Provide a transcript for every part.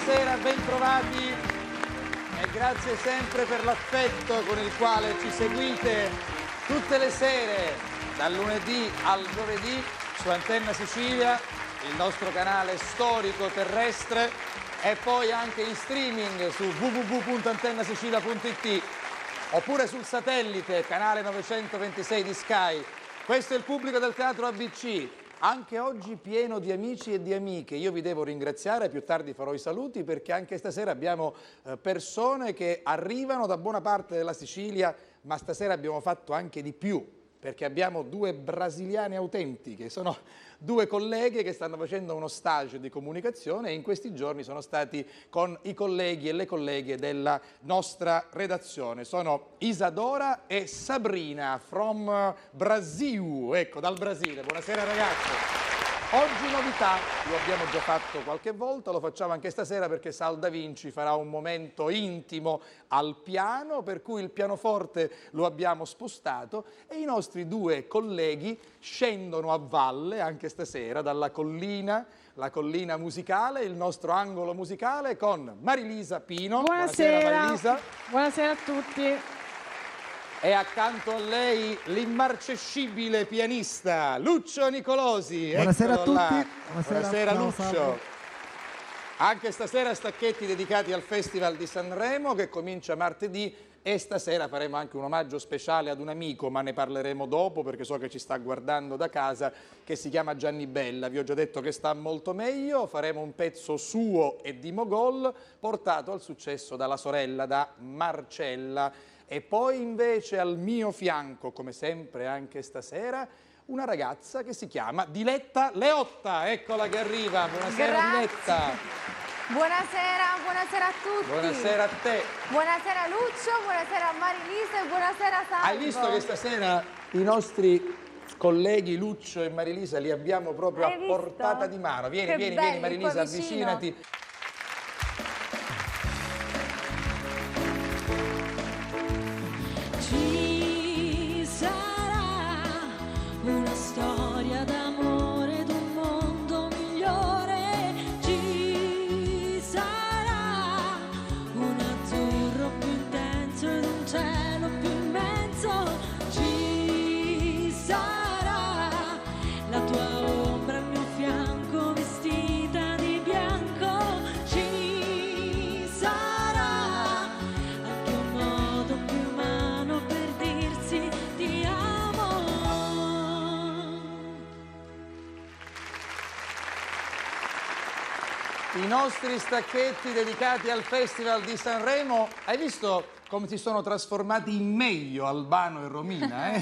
buonasera, bentrovati e grazie sempre per l'affetto con il quale ci seguite tutte le sere, dal lunedì al giovedì, su Antenna Sicilia, il nostro canale storico terrestre, e poi anche in streaming su www.antennasicilia.it oppure sul satellite, canale 926 di Sky. Questo è il pubblico del Teatro ABC. Anche oggi pieno di amici e di amiche. Io vi devo ringraziare, più tardi farò i saluti, perché anche stasera abbiamo persone che arrivano da buona parte della Sicilia, ma stasera abbiamo fatto anche di più, perché abbiamo due brasiliane autentiche, sono due colleghe che stanno facendo uno stage di comunicazione e in questi giorni sono stati con i colleghi e le colleghe della nostra redazione. Sono Isadora e Sabrina from Brasil, ecco, dal Brasile. Buonasera ragazze. Oggi novità, lo abbiamo già fatto qualche volta, lo facciamo anche stasera perché Sal Da Vinci farà un momento intimo al piano, per cui il pianoforte lo abbiamo spostato e i nostri due colleghi scendono a valle anche stasera dalla collina, la collina musicale, il nostro angolo musicale con Marilisa Pino. Buonasera Marilisa. Buonasera a tutti. E accanto a lei l'immarcescibile pianista Lucio Nicolosi. Buonasera Eccolo a tutti. là. Buonasera ciao, Lucio. salve. Anche stasera stacchetti dedicati al Festival di Sanremo che comincia martedì e stasera faremo anche un omaggio speciale ad un amico, ma ne parleremo dopo perché so che ci sta guardando da casa, che si chiama Gianni Bella. Vi ho già detto che sta molto meglio, faremo un pezzo suo e di Mogol portato al successo dalla sorella, da Marcella. E poi invece al mio fianco, come sempre anche stasera, una ragazza che si chiama Diletta Leotta. Eccola che arriva. Buonasera. Grazie. Diletta. Buonasera a tutti. Buonasera a te. Buonasera Lucio, buonasera Marilisa e buonasera Salvo. Hai visto che stasera i nostri colleghi Lucio e Marilisa li abbiamo proprio Hai a visto? portata di mano. Vieni, Che vieni, belli, vieni Marilisa, qua vicino. avvicinati. Ci sarà una storia d'amore d'un mondo migliore, ci sarà un azzurro più intenso ed un cielo più immenso, ci sarà la tua ombra al mio fianco vestita di bianco, ci sarà anche un modo più umano per dirsi ti amo. I nostri stacchetti dedicati al Festival di Sanremo, hai visto come si sono trasformati in meglio Albano e Romina?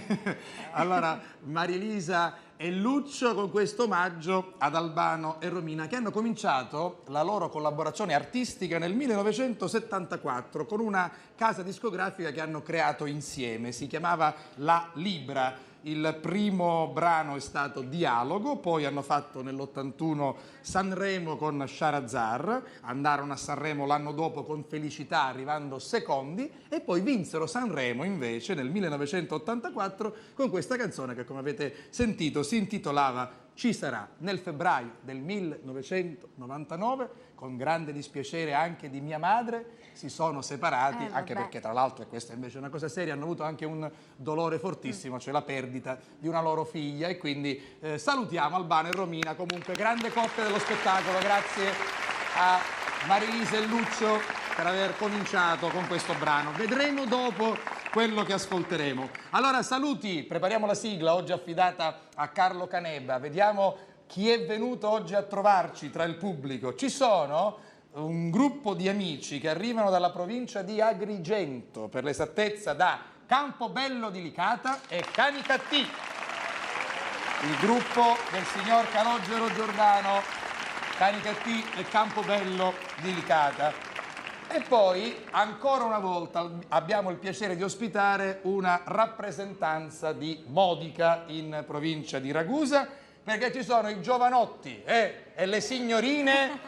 Allora, Marilisa e Lucio con questo omaggio ad Albano e Romina, che hanno cominciato la loro collaborazione artistica nel 1974 con una casa discografica che hanno creato insieme, si chiamava La Libra. Il primo brano è stato Dialogo, poi hanno fatto nell'81 Sanremo con Sharazar, andarono a Sanremo l'anno dopo con Felicità arrivando secondi e poi vinsero Sanremo invece nel 1984 con questa canzone che, come avete sentito, si intitolava Ci sarà. Nel febbraio del 1999, con grande dispiacere anche di mia madre, si sono separati, anche perché tra l'altro, e questa invece è una cosa seria, hanno avuto anche un dolore fortissimo, cioè la perdita di una loro figlia, e quindi salutiamo Albano e Romina, comunque grande coppia dello spettacolo, grazie a Marilisa e Lucio per aver cominciato con questo brano. Vedremo dopo quello che ascolteremo. Allora saluti, prepariamo la sigla oggi affidata a Carlo Canebba, vediamo chi è venuto oggi a trovarci tra il pubblico. Ci sono un gruppo di amici che arrivano dalla provincia di Agrigento, per l'esattezza da Campobello di Licata e Canicattì. Il gruppo del signor Calogero Giordano, Canicattì e Campobello di Licata. E poi, ancora una volta, abbiamo il piacere di ospitare una rappresentanza di Modica in provincia di Ragusa, perché ci sono i giovanotti e le signorine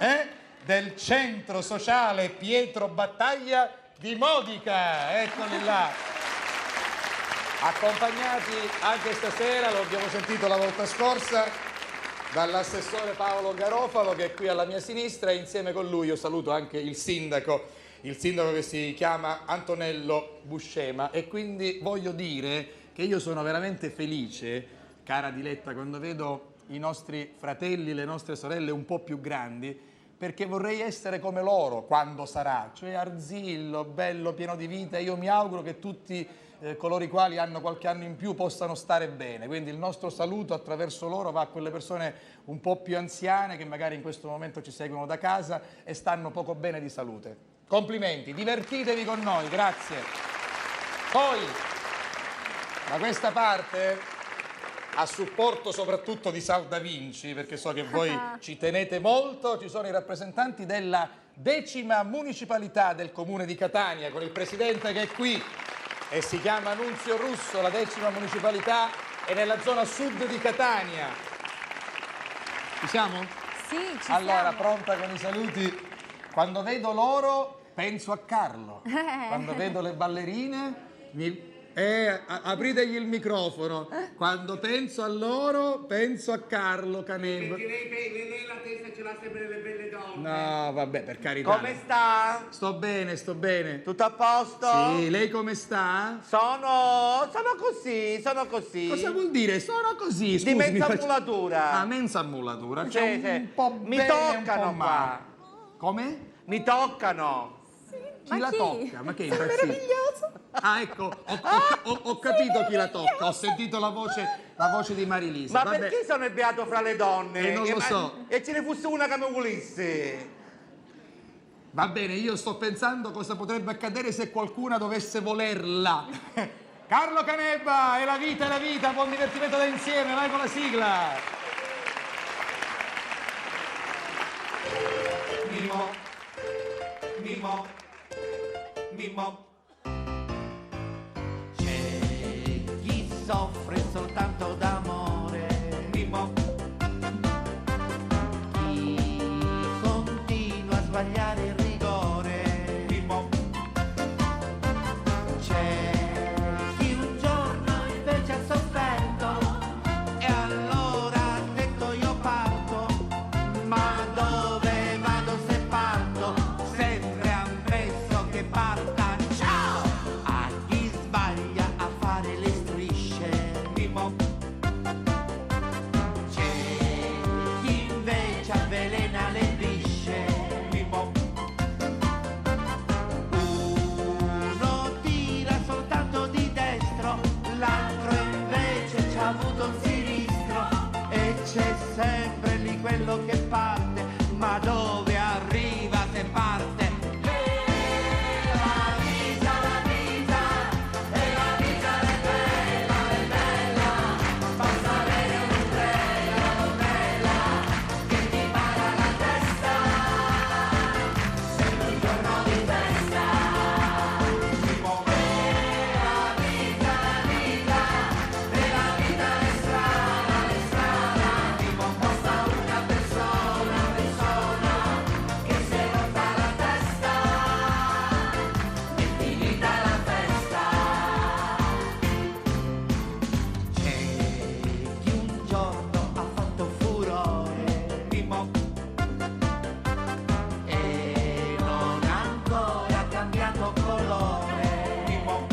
del centro sociale Pietro Battaglia di Modica. Eccoli là. Accompagnati anche stasera, lo abbiamo sentito la volta scorsa, dall'assessore Paolo Garofalo, che è qui alla mia sinistra, e insieme con lui io saluto anche il sindaco che si chiama Antonello Buscema. E quindi voglio dire che io sono veramente felice, cara Diletta, quando vedo i nostri fratelli, le nostre sorelle un po' più grandi, perché vorrei essere come loro quando sarà, cioè arzillo, bello, pieno di vita. Io mi auguro che tutti coloro i quali hanno qualche anno in più possano stare bene, quindi il nostro saluto attraverso loro va a quelle persone un po' più anziane che magari in questo momento ci seguono da casa e stanno poco bene di salute. Complimenti, divertitevi con noi, grazie. Poi, da questa parte, a supporto soprattutto di Sal Da Vinci, perché so che voi ci tenete molto, ci sono i rappresentanti della 10ª municipalità del comune di Catania, con il presidente che è qui e si chiama Nunzio Russo. La 10ª municipalità è nella zona sud di Catania. Ci siamo? Sì, ci Allora, siamo. pronta con i saluti? Quando vedo loro penso a Carlo, quando vedo le ballerine apritegli il microfono. Quando penso a loro penso a Carlo Caneva. Perché lei la testa ce l'ha sempre delle belle donne. No, vabbè, per carità. Come sta? Sto bene, sto bene. Tutto a posto? Sì, lei come sta? Sono così. Cosa vuol dire? Sono così, scusi. Di mensa mi faccia- mulatura. Ah, mensa mulatura. Cioè Sì, un po' mi bene, toccano un po' qua. male. Come? Mi toccano. Chi Ma la chi? tocca? Ma che è impazzito? Ah, ecco, ho capito chi la tocca. Ho sentito la voce di Marilisa. Ma Vabbè. perché sono il beato fra le donne? Non lo so. E ce ne fosse una che mi volesse. Va bene, io sto pensando cosa potrebbe accadere se qualcuna dovesse volerla. Carlo Canebba, è la vita, buon divertimento da insieme, vai con la sigla. Mimmo. C'è chi soffre soltanto d'amore. Mimmo. Chi continua a sbagliare il rigore. Mimmo. C'è chi un giorno invece ha sofferto e allora ha detto io parto. Ma dove vado se parto? Sempre ammesso che parta. Ciao! A chi sbaglia a fare le strisce. Mimmo. C'è chi invece avvelena le bisce. Mimmo. Uno tira soltanto di destro, l'altro invece c'ha avuto un sinistro. E c'è sempre lì quello che parte, ma dove arriva se parte? Chi un giorno ha fatto furore, Mimmo, e non ha ancora cambiato colore, Mimmo.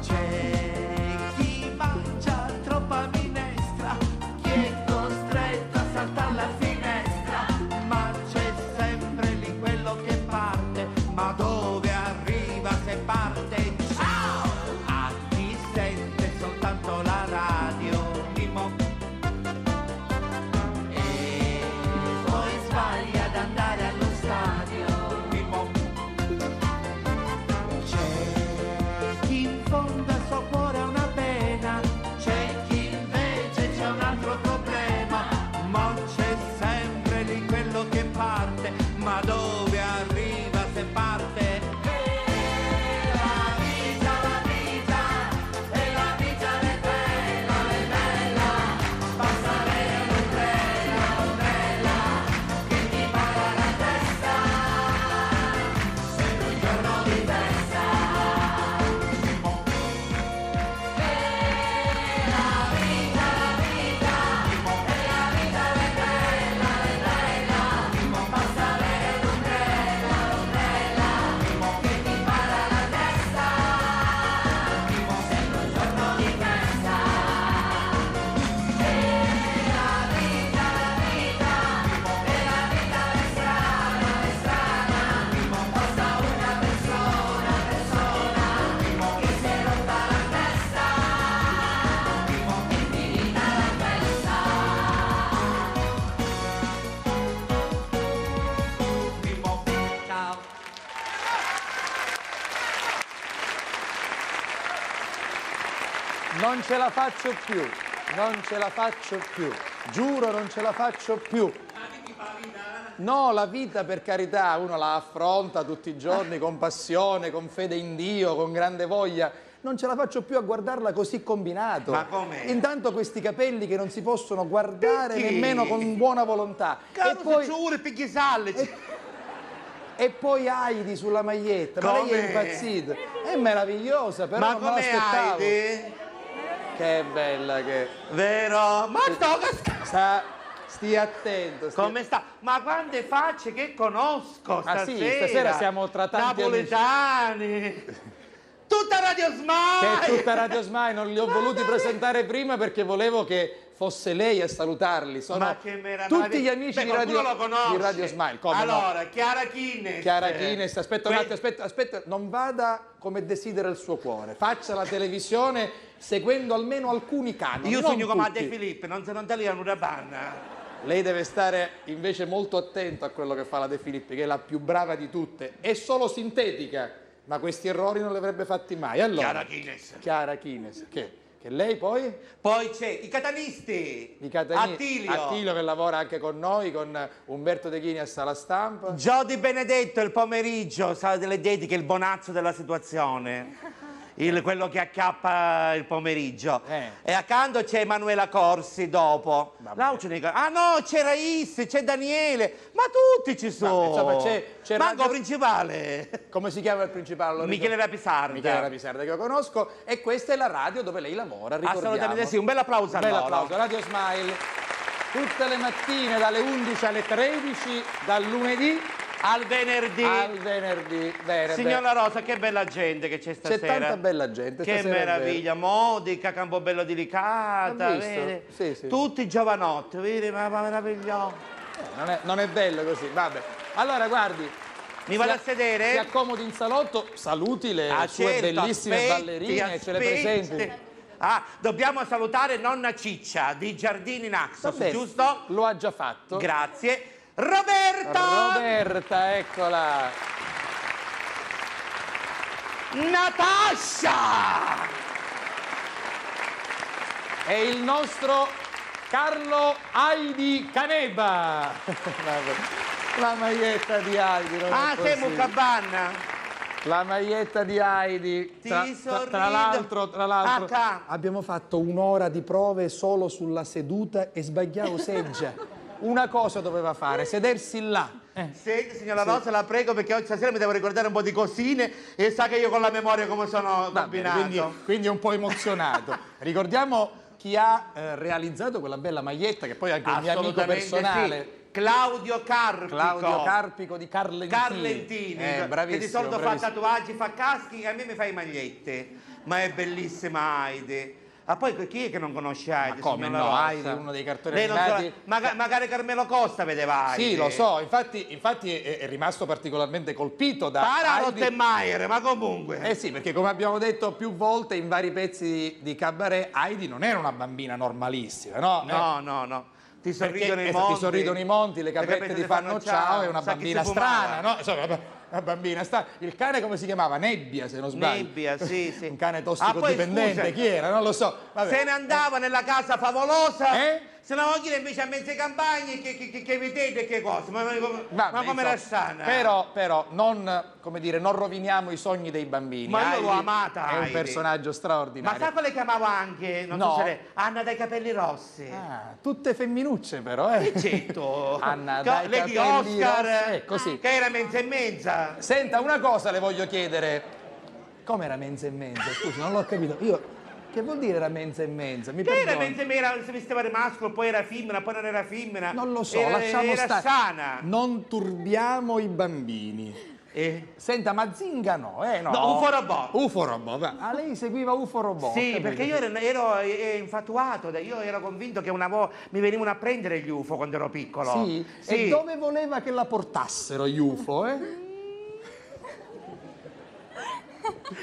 C'è chi mangia troppa minestra, chi è costretto a saltare la finestra, ma c'è sempre lì quello che parte, ma dove arriva se parte? Ciao! A chi sente soltanto la radio, Mimmo, e poi sbaglia ad andare allo stadio, Mimmo. C'è chi in fondo al suo cuore ha una pena, c'è chi invece c'è un altro problema, ma c'è sempre lì quello che parte, ma dove arriva se parte? Non ce la faccio più, non ce la faccio più, giuro non ce la faccio più. No, la vita per carità, uno la affronta tutti i giorni con passione, con fede in Dio, con grande voglia. Non ce la faccio più a guardarla così combinato. Ma com'è? Intanto questi capelli che non si possono guardare Perché? nemmeno con buona volontà. Caro, E poi, se vuole picchisalle. e poi Heidi sulla maglietta, ma lei è Com'è? impazzita. È meravigliosa, però Ma non me come l'aspettavo. Heidi? Che bella che... Vero? Ma Stia attento. come sta? Ma quante facce che conosco Ah, stasera. sì, stasera siamo tra tanti napoletani. Tutta Radio Smile. Che è tutta Radio Smile, non li ho voluti presentare prima perché volevo che fosse lei a salutarli. Sono Ma che meraviglia. tutti gli amici di Radio, lo conosce. di Radio Smile. Come no? Allora, Chiara Chines. Chiara Chines, aspetta un attimo, aspetta, non vada come desidera il suo cuore. Faccia la televisione seguendo almeno alcuni canoni. Io non sogno come a tutti. De Filippi, non se non tagliano una panna. Lei deve stare invece molto attento a quello che fa la De Filippi, che è la più brava di tutte. È solo sintetica, ma questi errori non li avrebbe fatti mai. Allora, Chiara Chines. Chiara Chines, che lei poi? Poi c'è i catanisti. Attilio. Che lavora anche con noi, con Umberto De Chini a Sala Stampa. Giodi Benedetto il pomeriggio, sa delle dediche, il bonazzo della situazione. Quello che acchiappa il pomeriggio. E accanto c'è Emanuela Corsi dopo. Ah no, c'è Rais, c'è Daniele, ma tutti ci sono. Insomma, c'è Manco principale. Come si chiama il principale? Michele Rapisarda. Michele Rapisarda, che io conosco, e questa è la radio dove lei lavora, ricordiamo. Assolutamente sì, un bel applauso a Un bel loro. applauso, Radio Smile, tutte le mattine dalle 11 alle 13, dal lunedì al venerdì. Bene, Signora Rosa, che bella gente che c'è stasera. C'è tanta bella gente. Che stasera è meraviglia, Modica, Campobello di Licata, L'ho visto? vedi? Sì. Tutti giovanotti, vedi? Ma meraviglioso. Non è bello così, vabbè. Allora, guardi. Mi vado a sedere? Si accomodi in salotto, saluti le sue certo, bellissime aspetti, ballerine, ce le presenti. Ah, dobbiamo salutare nonna Ciccia di Giardini Naxos, Vabbè, giusto? Lo ha già fatto. Grazie. Roberta! Roberta, eccola. Natascia! E il nostro Carlo Heidi Caneba. La maglietta di Heidi. Non è sei possibile. Muccabanna? La maglietta di Heidi. Tra l'altro, abbiamo fatto un'ora di prove solo sulla seduta e sbagliavo seggia. Una cosa doveva fare, sedersi là. Senti, signora Rosa, la prego, perché oggi stasera mi devo ricordare un po' di cosine e sa che io con la memoria come sono Va bene, combinato. quindi è un po' emozionato. Ricordiamo chi ha realizzato quella bella maglietta, che poi è anche un mio amico personale. Sì. Claudio Carpico di Carlentini. Carlentini, Bravissimo, che di solito bravissimo. fa tatuaggi, fa caschi e a me mi fa i magliette. Ma è bellissima Heidi. Ah, poi chi è che non conosce Heidi? Ma come signora no? Rosa? Heidi è uno dei cartoni Lei non animati. magari Carmelo Costa vedeva Heidi. Sì, lo so, infatti è rimasto particolarmente colpito da Para Heidi. Rottenmeier, ma comunque. Eh sì, perché come abbiamo detto più volte in vari pezzi di cabaret, Heidi non era una bambina normalissima, no? No. Ti sorridono i Perché, monti. ti sorridono i monti, le capette ti fanno ciao, è una sa chi bambina si fumava. strana, no? Insomma, una bambina strana. Il cane come si chiamava? Nebbia, se non sbaglio. Nebbia, sì. Un cane poi, tossicodipendente, scusa, chi era? Non lo so. Vabbè. se ne andava nella casa favolosa. Eh? Se ne vuoi dire invece a mezze campagne che vedete che cosa. Ma Vabbè, come era insomma, sana? però non, come dire, non roviniamo i sogni dei bambini. Ma io l'ho Heidi amata, è un Heidi. personaggio straordinario. Ma sai quale chiamavo anche? Non No. so se Anna dai capelli rossi. Ah, tutte femminucce però, eh. Certo. Anna dai Lady capelli Oscar, rossi, così. che era menza e menza. Senta, una cosa le voglio chiedere. Come era mensa e mensa? Scusi, non l'ho capito. Io, che vuol dire era mensa e mensa? Mi Che era perdoni. menza e menza, si vestiva di maschio, poi era femmina, poi non era femmina. Non lo so, era, lasciamo era stare. sana. Non turbiamo i bambini. Senta, ma Zinga no, no. No, UFO Robot. UFO Robot, va. Ah, lei seguiva UFO Robot. Sì, capito? perché io ero infatuato, io ero convinto che una volta mi venivano a prendere gli UFO quando ero piccolo. Sì? E dove voleva che la portassero gli UFO, eh?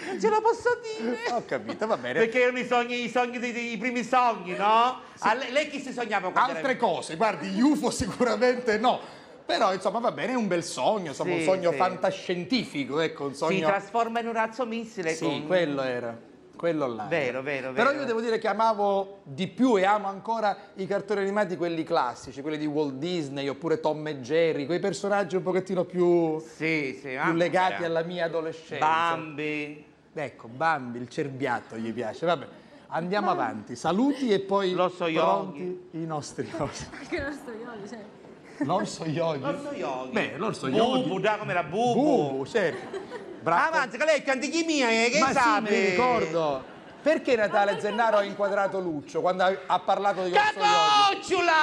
Non ce la posso dire. Ho capito, va bene. Perché erano i sogni i primi sogni, no? Sì. Lei chi si sognava quando Altre cose, guardi, gli UFO sicuramente no. Però, insomma, va bene, è un bel sogno, insomma, Sì, un sogno sì. fantascientifico, ecco, un sogno... si trasforma in un razzo missile Sì, con... quello era. quello là. Vero, vero, Però vero. io devo dire che amavo di più e amo ancora i cartoni animati, quelli classici, quelli di Walt Disney oppure Tom e Jerry, quei personaggi un pochettino più, Sì, sì. più legati alla mia adolescenza. Bambi. Ecco, Bambi, il cerbiatto gli piace. Vabbè, andiamo avanti. Saluti e poi L'osso pronti i nostri ospiti. Anche non sto io, cioè. L'orso yogi? L'orso yogi. Beh, l'orso Bubu, yogi. da come era Bubu. Bubu, certo. Bravo. Avanza, che lei è antichi mia, che Ma sape? sì, mi ricordo. Perché Natale Zennaro ha inquadrato Lucio quando ha parlato di orso yogi? Cacocciola!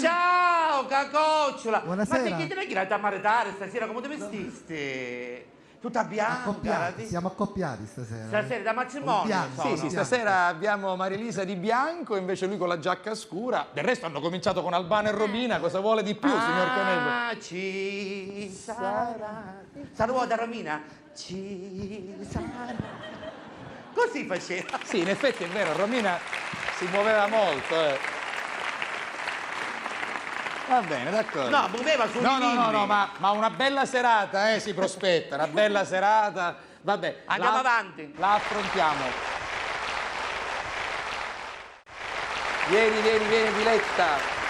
Ciao, Cacocciola! Buonasera. Ma te che la maritare stasera? Come ti vestiste? Tutta bianca? Accoppiati, siamo accoppiati stasera. Stasera da matrimonio Bianco. sono. Sì, sì, stasera abbiamo Marilisa di bianco, invece lui con la giacca scura. Del resto hanno cominciato con Albano e Romina, cosa vuole di più, signor Canevo? Ah, ci sarà. Saluta Romina. Ci sarà. Così faceva. Sì, in effetti è vero, Romina si muoveva molto. Va bene, d'accordo. No, muoveva sul No, ma una bella serata, si prospetta, una bella serata. Vabbè, Andiamo avanti. La affrontiamo. Vieni, Diletta.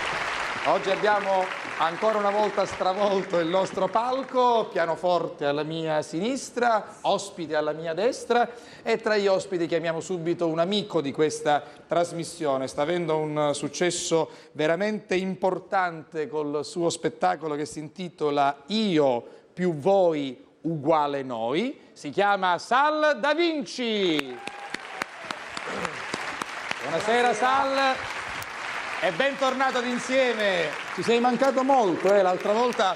Oggi abbiamo ancora una volta stravolto il nostro palco, pianoforte alla mia sinistra, ospiti alla mia destra e tra gli ospiti chiamiamo subito un amico di questa trasmissione. Sta avendo un successo veramente importante col suo spettacolo che si intitola Io più voi uguale noi. Si chiama Sal Da Vinci. Buonasera Sal. E bentornato ad insieme. Ci sei mancato molto, l'altra volta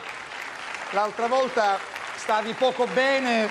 stavi poco bene.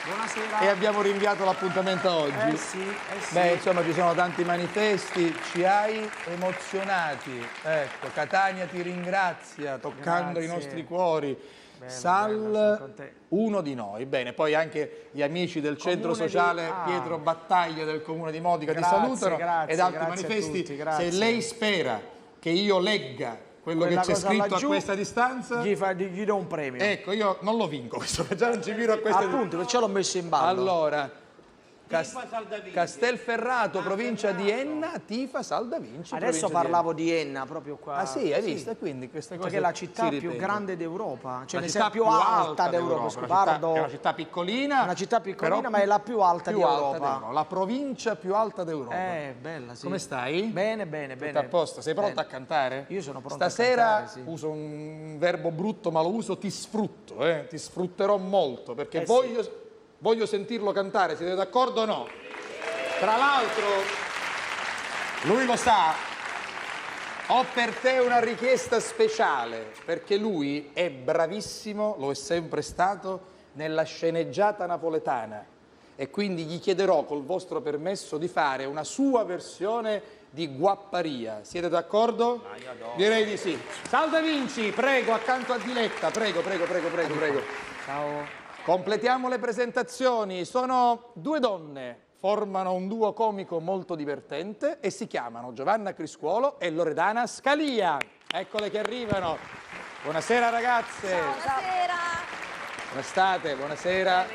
Buonasera. E abbiamo rinviato l'appuntamento a oggi. Sì. Beh, insomma, ci sono tanti manifesti, ci hai emozionati. Ecco, Catania ti ringrazia, toccando i Grazie. nostri cuori. Bello, Sal, sono con te. uno di noi. Bene, poi anche gli amici del centro Comune di- sociale Ah. Pietro Battaglia del comune di Modica Grazie, ti salutano grazie, ed altri grazie a manifesti. tutti, grazie. Se lei spera che io legga quello Quella che c'è cosa scritto laggiù, a questa distanza, Gli do un premio. ecco, io non lo vinco questo, già non ci miro a questa Appunto, perciò l'ho messo in ballo. Allora, Tifa Sal Da Vinci. Castelferrato, provincia di Enna, tifa Sal Da Vinci. Adesso provincia parlavo di Enna, proprio qua. di Enna. Ah sì, hai visto? E quindi queste cose Perché è la città si più ripetono. grande d'Europa, cioè La nel città senso più alta d'Europa, Una scupardo. città, è una città piccolina. Una città piccolina, però ma è la più alta più d'Europa. d'Europa. La provincia più alta d'Europa. Bella, sì. Come stai? Bene, bene, Tutto bene. a posto? Sei pronta Bene. a cantare? Io sono pronto a Stasera cantare, sì. uso un verbo brutto, ma lo uso, ti sfrutto, ti sfrutterò molto, perché Sì. voglio sentirlo cantare, siete d'accordo o no? Tra l'altro, lui lo sa, ho per te una richiesta speciale, perché lui è bravissimo, lo è sempre stato, nella sceneggiata napoletana. E quindi gli chiederò, col vostro permesso, di fare una sua versione di Guapparia. Siete d'accordo? Direi di sì. Sal Da Vinci, prego, accanto a Diletta, prego. Ciao. Completiamo le presentazioni. Sono due donne, formano un duo comico molto divertente e si chiamano Giovanna Criscuolo e Loredana Scalia. Eccole che arrivano. Buonasera ragazze. Buonasera. Come state? Buonasera.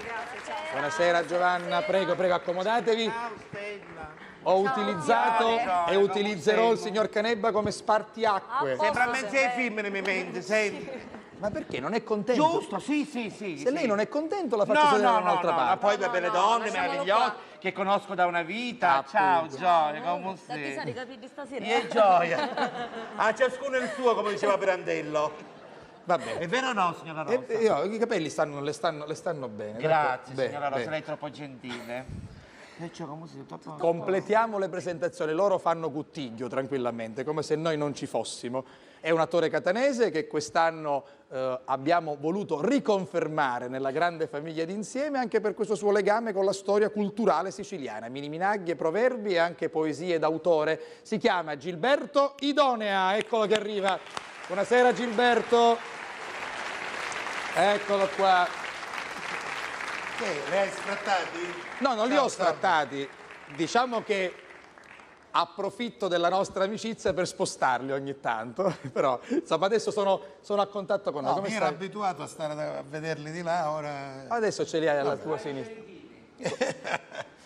Buonasera Giovanna, prego, accomodatevi. Ciao Stella. Ho utilizzato Ciao, e come utilizzerò stai? il signor Canebba come spartiacque. Sembra mezzo ai film ne mi mente, senti. Ma perché? Non è contento? Giusto, sì. Se lei non è contento la faccio No, sedere da un'altra ma parte. poi per belle donne lasciamolo meravigliose che conosco da una vita. Ciao Gioia, come Datti stai? i capelli stasera. Io e Gioia. A ciascuno il suo, come diceva Pirandello. Va bene. È vero o no, signora Rosa? I capelli le stanno bene. Grazie, Bene, signora Rosa, bene. lei è troppo gentile. Come si troppo... Completiamo le presentazioni, loro fanno Cuttiglio tranquillamente, come se noi non ci fossimo. È un attore catanese che quest'anno abbiamo voluto riconfermare nella grande famiglia d'Insieme anche per questo suo legame con la storia culturale siciliana. Mini-minaghi, proverbi e anche poesie d'autore. Si chiama Gilberto Idonea, eccolo che arriva. Buonasera Gilberto. Eccolo qua. Che, le hai sfrattati? No, non li ho sfrattati. Diciamo che approfitto della nostra amicizia per spostarli ogni tanto. Però, insomma, adesso sono a contatto con noi. No, Come mi ero stai? abituato a stare a vederli di là, ora... Adesso ce li hai alla tua sinistra.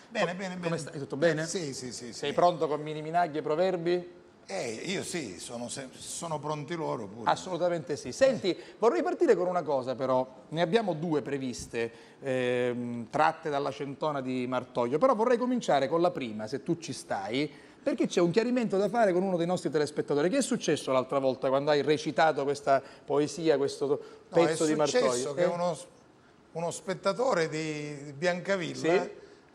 Bene. Come stai? Tutto bene? Sì. Sei pronto con mini minaghi e proverbi? Io sì, sono pronti loro pure. Assolutamente sì. Senti, vorrei partire con una cosa però, ne abbiamo due previste, tratte dalla Centona di Martoglio, però vorrei cominciare con la prima, se tu ci stai, perché c'è un chiarimento da fare con uno dei nostri telespettatori. Che è successo l'altra volta quando hai recitato questa poesia, questo pezzo di Martoglio? È successo che uno spettatore di Biancavilla Sì?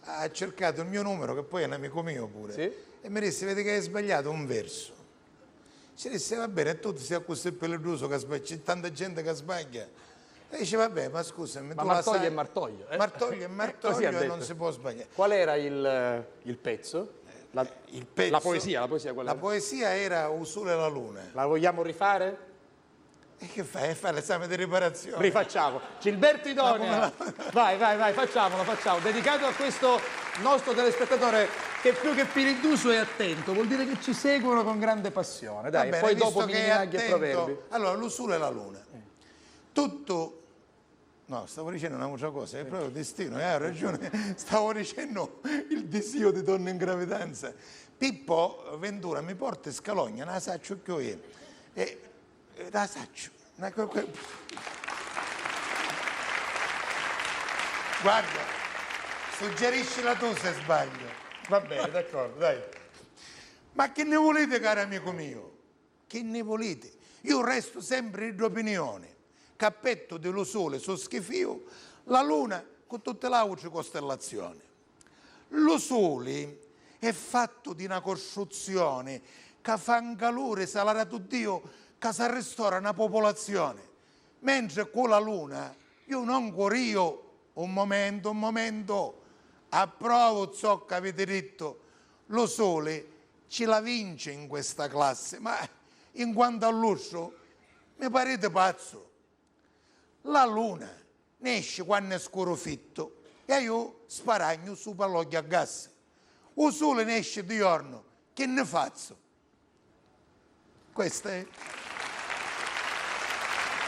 ha cercato il mio numero, che poi è un amico mio pure, Sì? e mi disse, vedi che hai sbagliato un verso. Ci disse, va bene, tu ti sei così pellegroso che sbagli, c'è tanta gente che sbaglia. E dice, vabbè, ma scusami, Ma tu Martoglio la sai. è Martoglio. Martoglio è Così ha Martoglio e detto. non si può sbagliare. Qual era il pezzo? Il pezzo, La poesia qual la era? poesia era Usule la luna. La vogliamo rifare? E che fai? Fai l'esame di riparazione. Rifacciamo. Gilberto Idonia. Vai, facciamolo. Dedicato a questo nostro telespettatore che più che piriduso è attento, vuol dire che ci seguono con grande passione. Dai, Va bene, poi visto dopo che mini è minaghi e attento, proverbi. allora, l'usura e la luna. Tutto... No, stavo dicendo un'altra cosa, è proprio il destino, hai ragione. Stavo dicendo il desio di donna in gravidanza. Pippo Ventura mi porta in Scalogna, la saccio che io. E la saccio. Guarda, suggeriscila tu se sbaglio. Va bene, d'accordo, dai. Ma che ne volete, caro amico mio? Che ne volete? Io resto sempre di opinione. Cappetto dello sole su schifio, la luna con tutte le altre costellazioni. Lo sole è fatto di una costruzione che fa un calore salarato Dio che si restaura una popolazione. Mentre con la luna io non guario un momento, approvo ciò che avete detto, lo sole ce la vince in questa classe, ma in quanto all'uso mi parete pazzo. La luna nasce quando è scurofitto e io sparagno su palloggi a gas. O sole nasce di giorno, che ne faccio? Questo è...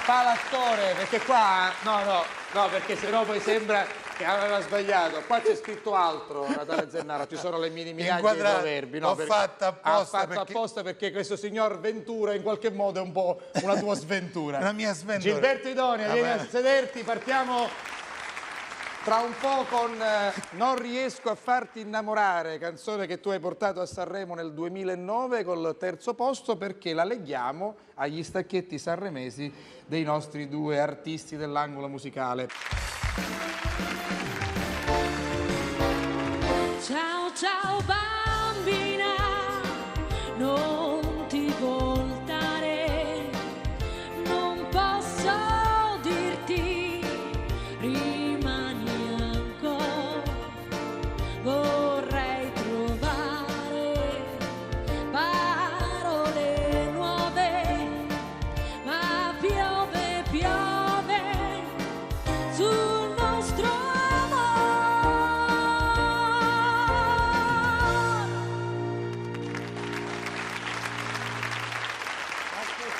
Fa l'attore, perché qua... No, perché sennò poi sembra che aveva sbagliato. Qua c'è scritto altro, Natale Zennaro, ci sono le mini minaggi e i Inquadrato, proverbi. l'ho fatta apposta Ha fatto perché- apposta perché questo signor Ventura in qualche modo è un po' una tua sventura. Una mia sventura. Gilberto Idonia, Va vieni a bene. sederti, partiamo tra un po' con Non riesco a farti innamorare, canzone che tu hai portato a Sanremo nel 2009 col terzo posto, perché la leghiamo agli stacchetti sanremesi dei nostri due artisti dell'angolo musicale. Ciao bambina, non ti voltare, non posso dirti rimani ancora, vorrei trovare parole nuove, ma piove sul nostro amore.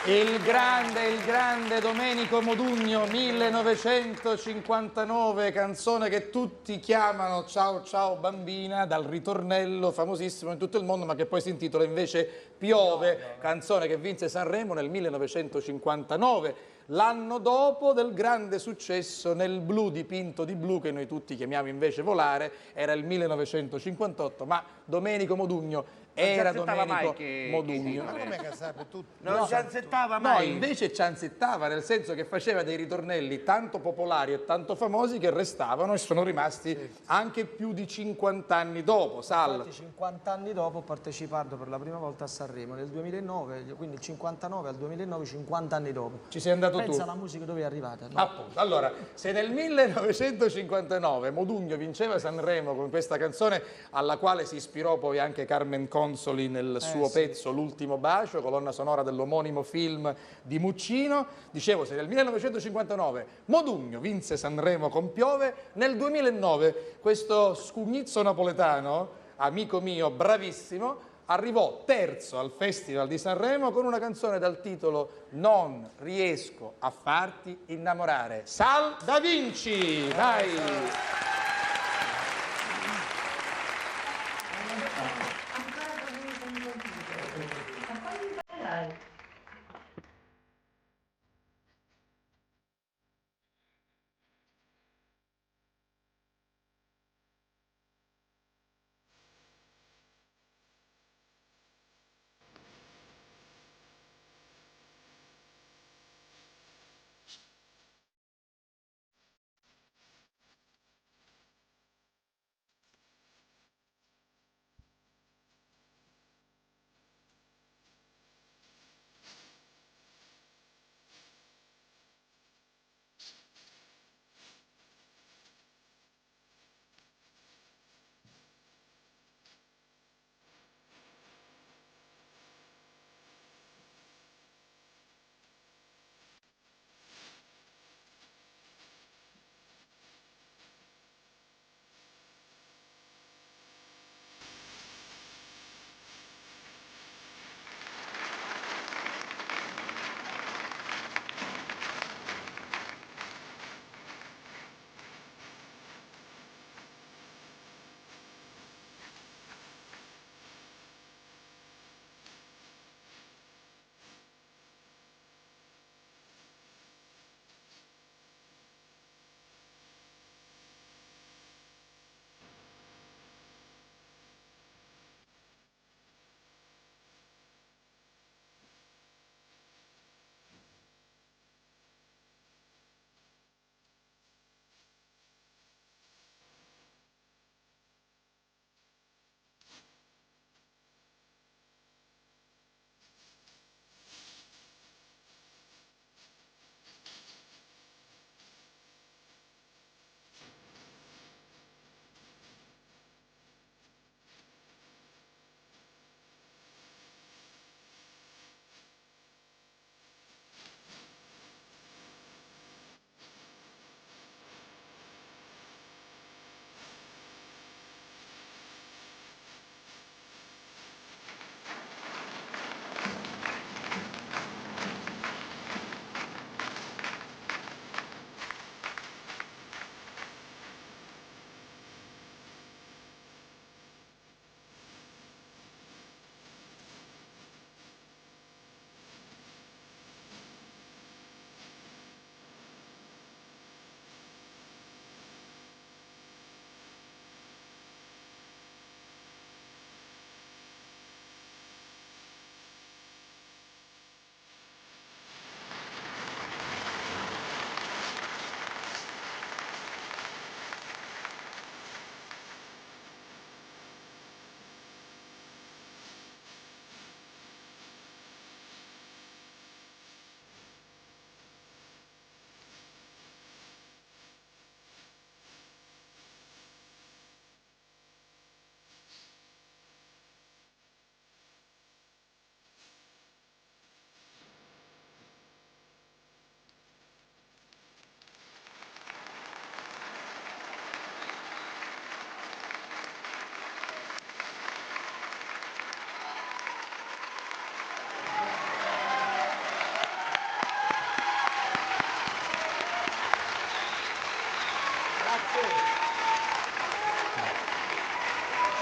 Il grande Domenico Modugno, 1959, canzone che tutti chiamano Ciao bambina, dal ritornello famosissimo in tutto il mondo, ma che poi si intitola invece Piove, canzone che vinse Sanremo nel 1959, l'anno dopo del grande successo Nel blu dipinto di blu, che noi tutti chiamiamo invece Volare, era il 1958, ma Domenico Modugno era azzettava mai Domenico che- Modugno. Ma come che sapete tutto? Non si azzettava No, mai. invece ci anzettava, nel senso che faceva dei ritornelli tanto popolari e tanto famosi che restavano e sono rimasti anche più di 50 anni dopo. Sal. Infatti 50 anni dopo ho partecipato per la prima volta a Sanremo, nel 2009, quindi il 59 al 2009, 50 anni dopo. Ci sei andato Pensa tu. alla musica dove è arrivata. no? Appunto. Allora, se nel 1959 Modugno vinceva Sanremo con questa canzone alla quale si ispirò poi anche Carmen Consoli nel suo pezzo L'ultimo bacio, colonna sonora dell'omonimo film di Muccino, dicevo, se nel 1959 Modugno vinse Sanremo con Piove, nel 2009 questo scugnizzo napoletano, amico mio, bravissimo, arrivò terzo al Festival di Sanremo con una canzone dal titolo Non riesco a farti innamorare. Sal da Vinci! Vai!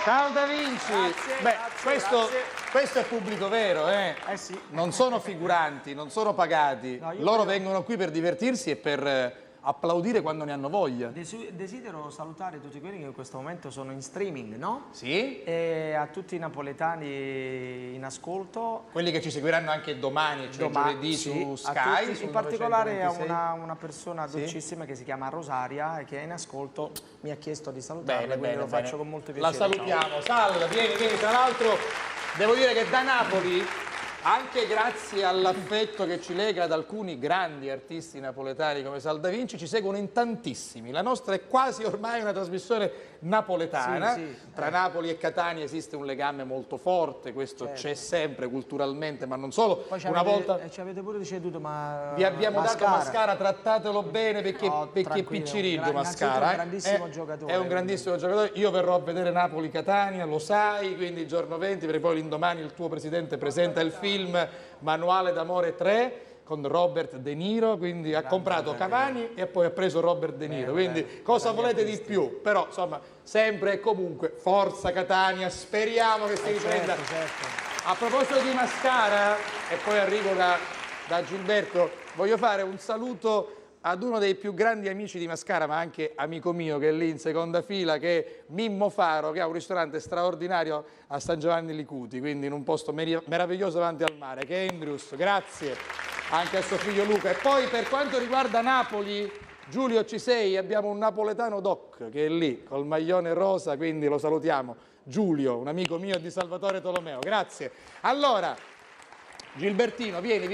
Ciao Da Vinci. Beh, questo è pubblico vero, eh? Sì. Non sono figuranti, non sono pagati. No, io Loro voglio- vengono qui per divertirsi e per applaudire quando ne hanno voglia. Desidero salutare tutti quelli che in questo momento sono in streaming, no? Sì? E a tutti i napoletani in ascolto. Quelli che ci seguiranno anche domani, cioè Domani, giovedì sì, su a Sky. tutti, su in particolare a 926. una persona Sì? dolcissima che si chiama Rosaria e che è in ascolto, mi ha chiesto di salutarla, Bene, quindi bene, lo bene. faccio con molto La piacere. salutiamo. Salve, vieni. Tra l'altro, devo dire che da Napoli, anche grazie all'affetto che ci lega ad alcuni grandi artisti napoletani come Sal Da Vinci, ci seguono in tantissimi. La nostra è quasi ormai una trasmissione napoletana. Sì, sì. Tra Napoli e Catania esiste un legame molto forte, questo c'è sempre culturalmente, ma non solo. Poi Una volta ci avete pure ceduto, ma vi abbiamo dato Mascara, trattatelo bene perché, No, perché è tranquillo, picciriggio innanzitutto Mascara. è un grandissimo giocatore, È un grandissimo giocatore. Io verrò a vedere Napoli-Catania, lo sai, quindi il giorno 20, perché poi l'indomani il tuo presidente presenta il film Manuale d'amore 3 con Robert De Niro, quindi ha comprato Cavani e poi ha preso Robert De Niro, quindi cosa volete di più? Però insomma, sempre e comunque, forza Catania, speriamo che si riprenda. certo. A proposito di Mascara, e poi arrivo da Gilberto, voglio fare un saluto ad uno dei più grandi amici di Mascara, ma anche amico mio che è lì in seconda fila, che è Mimmo Faro, che ha un ristorante straordinario a San Giovanni Licuti, quindi in un posto meraviglioso davanti al mare, che è Andrews. Grazie anche a suo figlio Luca. E poi per quanto riguarda Napoli, Giulio ci sei, abbiamo un napoletano doc che è lì col maglione rosa, quindi lo salutiamo. Giulio, un amico mio di Salvatore Tolomeo, grazie. Allora, Gilbertino, vieni.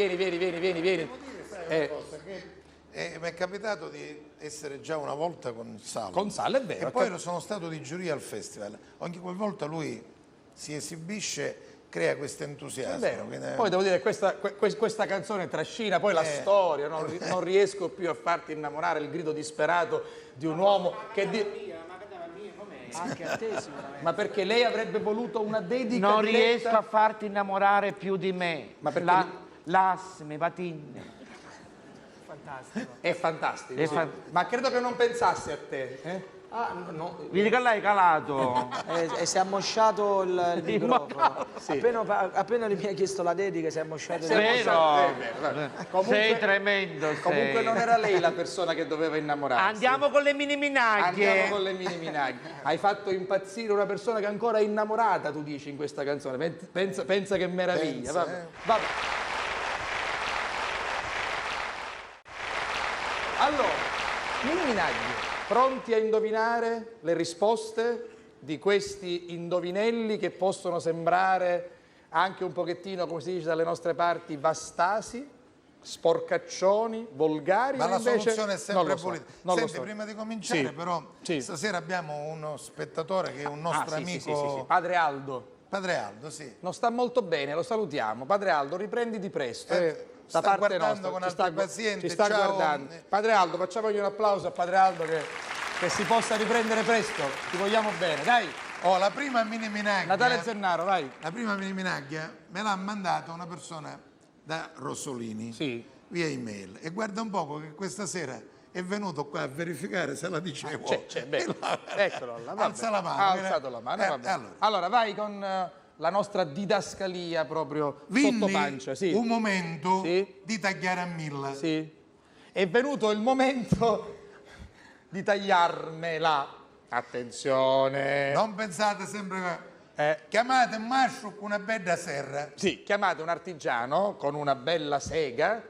Mi è capitato di essere già una volta con Sal. Con Sal, è vero. E poi sono stato di giuria al festival. Ogni qualvolta lui si esibisce, crea questo È entusiasmo. vero. Quindi, Poi devo dire questa canzone trascina poi la storia, non riesco più a farti innamorare, il grido disperato di un uomo che Anche a te sicuramente. ma perché lei avrebbe voluto una dedica Non diretta? riesco a farti innamorare più di me. Ma perché Lasciami, patin. Fantastico. È fantastico. È sì. fan- Ma credo che non pensasse a te. Ah, no. Vedi che l'hai calato. E si è ammosciato il microfono. Sì. Appena mi ha chiesto la dedica si è ammosciato il Vero. Vabbè. Sei tremendo. Comunque sei. non era lei la persona che doveva innamorarsi. Andiamo con le mini Andiamo minaglie. con le mini minaglie. Hai fatto impazzire una persona che è ancora innamorata, tu dici, in questa canzone. Pensa che meraviglia. Pensa, Vabbè. Vabbè. Allora, mini minaglie, pronti a indovinare le risposte di questi indovinelli che possono sembrare anche un pochettino, come si dice dalle nostre parti, vastasi, sporcaccioni, volgari? ma la invece soluzione è non sempre lo so, politica. non lo Senti, so. prima di cominciare, Sì, però, sì. stasera abbiamo uno spettatore che è un nostro Sì, amico, sì. Padre Aldo. Padre Aldo, sì. Non sta molto bene, lo salutiamo. Padre Aldo, riprenditi presto. Sta Da parte guardando nostra. con Ci sta, altri pazienti, ci sta ciao. guardando. Padre Aldo, facciamogli un applauso a Padre Aldo che si possa riprendere presto. Ti vogliamo bene, dai. Oh, la prima mini minaglia. Natale Zennaro, vai. La prima mini minaglia me l'ha mandata una persona da Rossolini Sì. via email e guarda un poco che questa sera è venuto qua a verificare se la dicevo. C'è, bene. Eccolo là. vabbè. Alza la mano. Ha alzato la mano, vabbè. Allora, vai con la nostra didascalia proprio Vinni sotto pancia. Sì. un momento Sì. di tagliare a Milla. Sì. È venuto il momento di tagliarmela. Attenzione. Non pensate sempre che... Chiamate un maestro con una bella serra, Sì, chiamate un artigiano con una bella sega,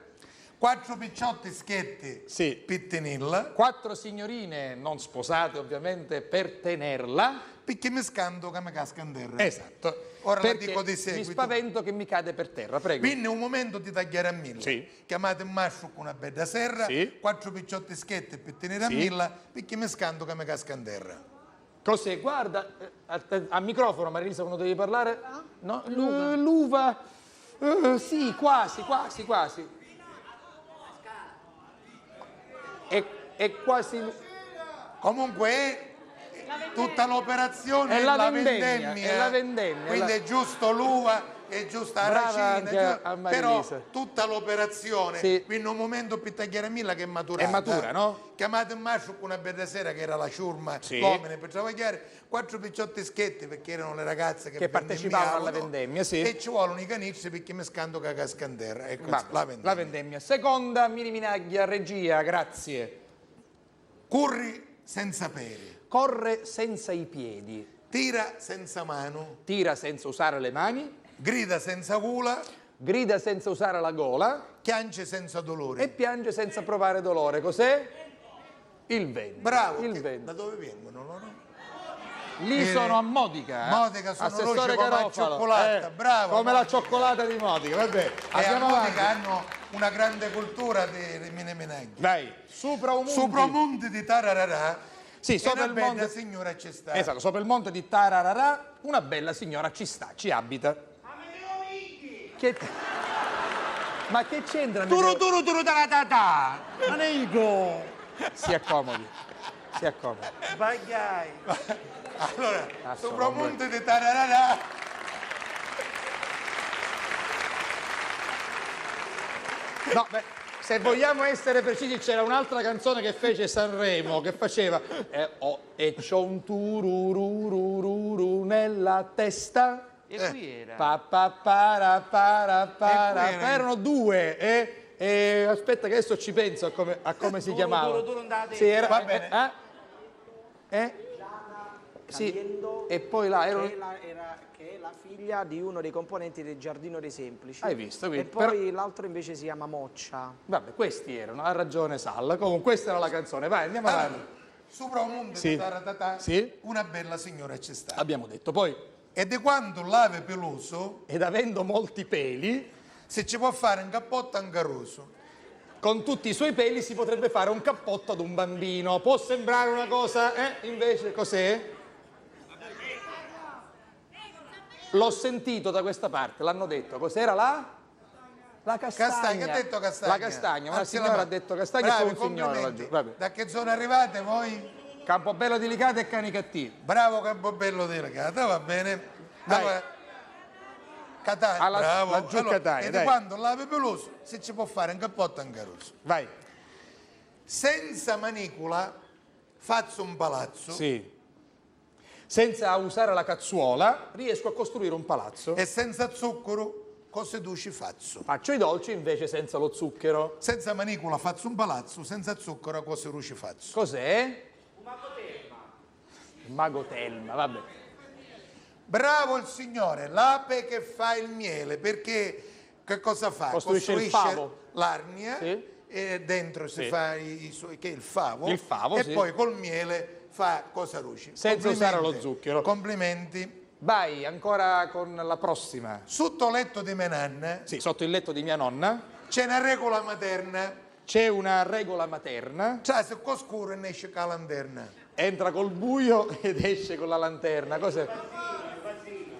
4 picciotti schietti Sì. pittinilla, 4 signorine non sposate ovviamente per tenerla. picchi mi scando che mi casca in terra. Esatto. Ora la Perché dico di mi seguito. spavento che mi cade per terra, prego. Quindi è un momento di tagliare a Milla. Sì. Chiamate un maestro con una bella serra, Sì. 4 picciotti schietti pittinire a Sì. Milla, picchi mi scando che mi casca in terra. Cos'è? Guarda, a microfono, Marilisa, quando devi parlare. No? L'uva. Sì, quasi. È quasi. Comunque tutta l'operazione È è la la vendemmia, vendemmia. è la vendemmia, Quindi è è giusto l'uva, è giusta la Brava anche racina, a però Marilisa. tutta l'operazione, Sì. quindi in un momento più tagliaramilla che è maturata. È matura, no? Chiamate il maestro con una bella sera che era la ciurma, Sì. l'uomini per travagliare, 4 picciotti schetti perché erano le ragazze Che partecipavano alla vendemmia, sì. E ci vogliono i canicci perché mi scando che casca in terra. Ecco, Vabbè, la vendemmia. la vendemmia. Seconda mini minaglia, regia, grazie. Curri senza peri, Corre senza i piedi, tira senza mano, tira senza usare le mani, grida senza gola, grida senza usare la gola piange senza dolore. e piange senza provare dolore. Cos'è? Il vento. Bravo, Il che- vento. da dove vengono loro? Lì sono a Modica. Modica sono Assessore roci come la Garofalo. cioccolata, bravo, Come la Modica. cioccolata di Modica, vabbè. E a Andiamo avanti. Modica hanno una grande cultura di Minemenaghi. Dai, Supramonti. Supramonte di Tarararà, Sì, sopra una il bella monte. signora ci sta. Esatto, sopra il monte di Tarararà, una bella signora ci sta, ci abita. Che... Ma che c'entra? Turu turu turu ta ta ta. Amico. Si accomodi, si accomodi. Sbagliai. Allora, Asso, Supramonte di Tarararà, No, beh, se vogliamo essere precisi, c'era un'altra canzone che fece Sanremo, che faceva e c'ho un turururururu nella testa. E qui era. Pa, pa, para, para, para. era. Erano due, aspetta che adesso ci penso a come si chiamava. Duro, duro, andate. Sì, era, Va bene. Sì, Caliendo, e poi là erano... che è la figlia di uno dei componenti del Giardino dei Semplici. Hai visto, E quindi, poi l'altro invece si chiama Moccia. Vabbè, questi erano, ha ragione Salla. Comunque questa era la canzone, vai, andiamo avanti. Supramonte Sì. di Tarararà, Sì. una bella signora ci sta. Abbiamo detto, poi, E di quando l'ave peloso, ed avendo molti peli, se ci può fare un cappotto angaroso. con tutti i suoi peli si potrebbe fare un cappotto ad un bambino. Può sembrare una cosa, invece cos'è? L'ho sentito da questa parte, l'hanno detto. Cos'era la castagna? Castagna, ha detto castagna. La castagna, una Alzi la signora ha mano. detto castagna Bravi, e poi un signore complimenti. laggiù. Vabbè. Da che zona arrivate voi? Campobello Delicato e Cani Cattivi. Bravo Campobello delegato, va bene. Dai. Allora, Catania, Alla- bravo. laggiù Catania, e dai. di quando l'ave peloso, se ci può fare un cappotto angaroso. Vai. Senza manicula, faccio un palazzo. Sì. Senza usare la cazzuola riesco a costruire un palazzo. E senza zucchero, cosa tu ci faccio? Faccio i dolci invece senza lo zucchero. Senza manicula faccio un palazzo, senza zucchero cosa tu ci faccio? Cos'è? Un mago Telma, vabbè. Bravo il signore, l'ape che fa il miele, perché che cosa fa? Costruisce il favo. l'arnia Sì. e dentro si Sì. fa i suoi, che è il favo, Il favo, e sì. poi col miele fa cosa ruci. Senza usare lo Complimenti. zucchero. Complimenti. Vai, ancora con la prossima. Sotto letto di mia nonna Sì, sotto il letto di mia nonna c'è una regola materna, c'è una regola materna. cioè se è scuro e ne esce con la lanterna. Entra col buio ed esce con la lanterna. Cos'è?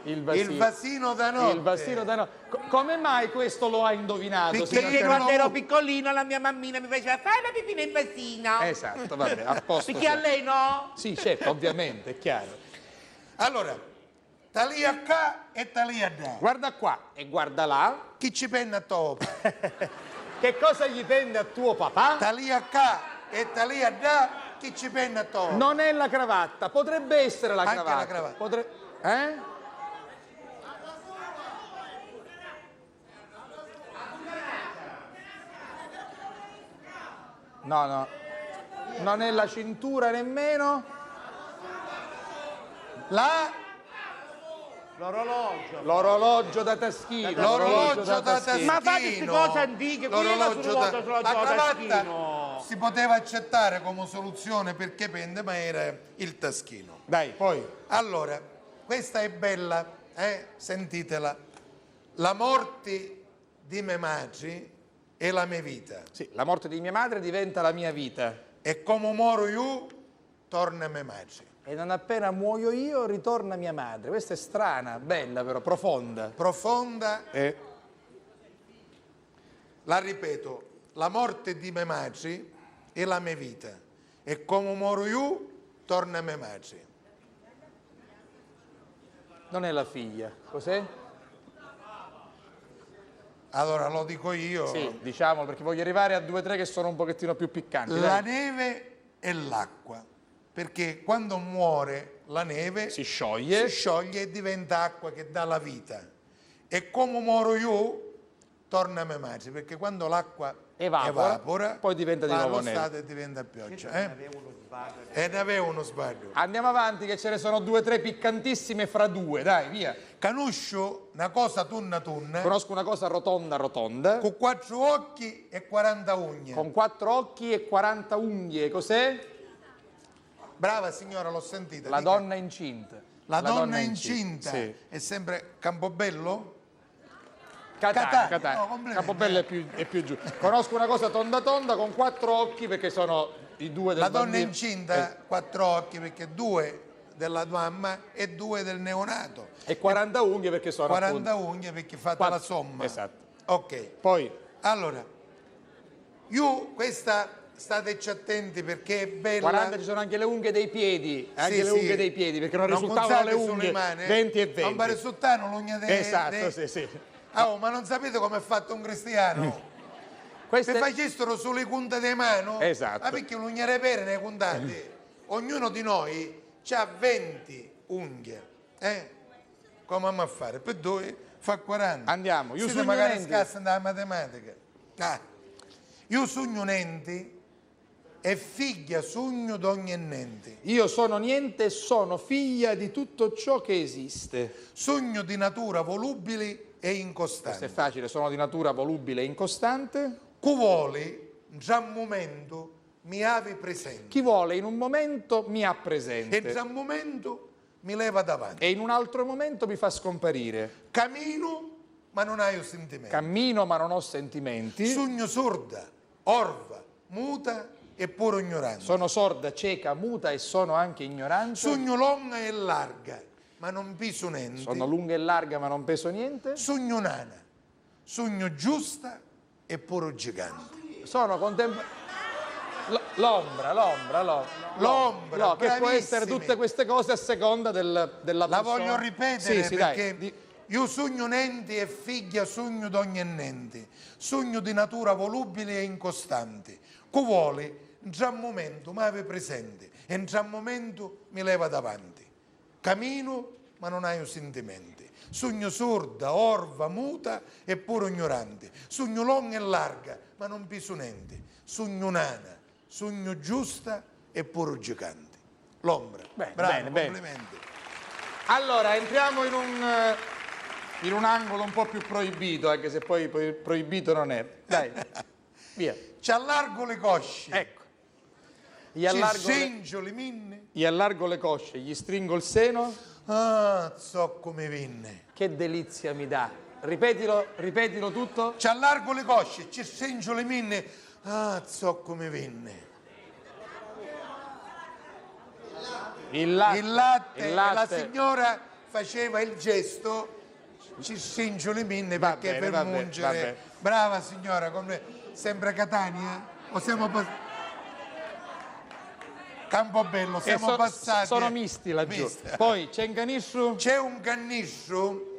Il vasino. Il vasino da notte. Il vasino da no. Come mai questo lo ha indovinato? Perché signor Perché Terreno? quando ero piccolino la mia mammina mi faceva fare la pipì nel vasino. Esatto, vabbè, a posto. Perché a lei no? Sì, certo, ovviamente, è chiaro. Allora, talia qua e talia là. Guarda qua e guarda là. Chi ci penna top? Che cosa gli pende a tuo papà? Talia qua e talia là, chi ci penna top? Non è la cravatta, potrebbe essere la Anche cravatta. la cravatta. Eh? No, no. Non è la cintura nemmeno. L'orologio. L'orologio da taschino. L'orologio da taschino. Ma fate queste cose antiche, qui è la L'orologio da... l'orologio La da cravatta taschino. si poteva accettare come soluzione perché pende, ma era il taschino. Dai, poi. Allora, questa è bella, sentitela. La morte di mia madre è la mia vita. Sì, la morte di mia madre diventa la mia vita. E come muoro io, torna mia madre. E non appena muoio io ritorna mia madre. Questa è strana, bella però, profonda. Profonda, la ripeto, la morte di mia madre è la mia vita. E come muoro io, torna mia madre. Non è la figlia. Cos'è? Allora lo dico io. Sì, diciamolo, perché voglio arrivare a 2 o 3 che sono un pochettino più piccanti. La dai. neve e l'acqua. Perché quando muore la neve Si scioglie. si scioglie e diventa acqua che dà la vita. E come muoro io, torna a mia madre, perché quando l'acqua evapora poi diventa di va nuovo allo neve. stato e diventa pioggia. E ne avevo uno sbaglio. Andiamo avanti che ce ne sono 2 o 3 piccantissime fra due, dai, via. Canuscio una cosa tunna tunna, Conosco una cosa rotonda rotonda, con 4 occhi e 40 unghie. con 4 occhi e 40 unghie, cos'è? Brava signora, l'ho sentita. La dica. donna incinta. La donna incinta Sì. è sempre Campobello? Catania. Catania. No, complimenti. Campobello è più giù. Conosco una cosa tonda tonda con 4 occhi perché sono i 2 del La donna bambino. incinta, 4 occhi perché 2 della mamma e 2 del neonato. E 40 unghie perché sono 40 appunto... unghie perché fate Quattro. la somma. Esatto. Ok. Poi, Allora, io questa stateci attenti perché è bella. 40 ci sono anche le unghie dei piedi, anche Sì, le sì. unghie dei piedi, perché non risultavano contate le sulle unghie mani, 20 e 20. Non pare risultano l'ugna dei... Esatto, sì, sì. Oh, ma non sapete come è fatto un cristiano? Queste... Se facessero sulle punte di mano, Esatto. ma perché l'ugna repere nei contati? Ognuno di noi ha 20 unghie, come a fare? Per 2 fa 40. Andiamo, io Siete sogno magari nenti. scarsi dalla matematica. Io sogno nenti e figlia sogno d'ogni nenti. Io sono niente e sono figlia di tutto ciò che esiste. Sogno di natura volubili e Questo è incostante. facile, sono di natura volubile e incostante. Chi vuole, già un momento, mi avi presente. Chi vuole in un momento mi ha E presente già un momento mi leva davanti. e in un altro momento mi fa scomparire. Cammino, ma non hai sentimenti. Cammino ma non ho sentimenti. Sogno sorda, orva, muta e pure ignorante. Sono sorda, cieca, muta e sono anche ignorante. Sogno lunga e larga, ma non piso niente. Sono lunga e larga ma non peso niente. Sogno nana, sogno giusta e pure gigante. Sono l'ombra, L'ombra, che può essere bravissimi. tutte queste cose a seconda della La persona. voglio ripetere Sì, perché dai. io sogno nenti e figlia sogno d'ogni nenti. Sogno di natura volubile e incostante. Chi vuole, già un momento mi ave presente e in già un momento mi leva davanti. Cammino ma non hai sentimenti. Sogno sorda, orva, muta e pure ignorante. Sogno lunga e larga ma non piso niente. Sogno nana, sogno giusta e pure gigante. L'ombra. Bene, Bravo, bene, bene. complimenti. Allora, entriamo in un angolo un po' più proibito, anche se poi proibito non è. Dai, via. Ci allargo le cosce. Ecco. Gli Ci allargo, sengio le minne. gli allargo le cosce, gli stringo il seno. Ah, so come vinne. Che delizia mi dà. Ripetilo tutto. Ci allargo le cosce, ci sengio le minne. Ah, so come vinne. Il latte. E la signora faceva il gesto, ci sengio le minne Va perché bene, per va bene, mungere. va bene. Brava signora, sembra Catania? O siamo Campobello, siamo passati. Sono misti laggiù. Misti. Poi c'è un canistro. C'è un canistro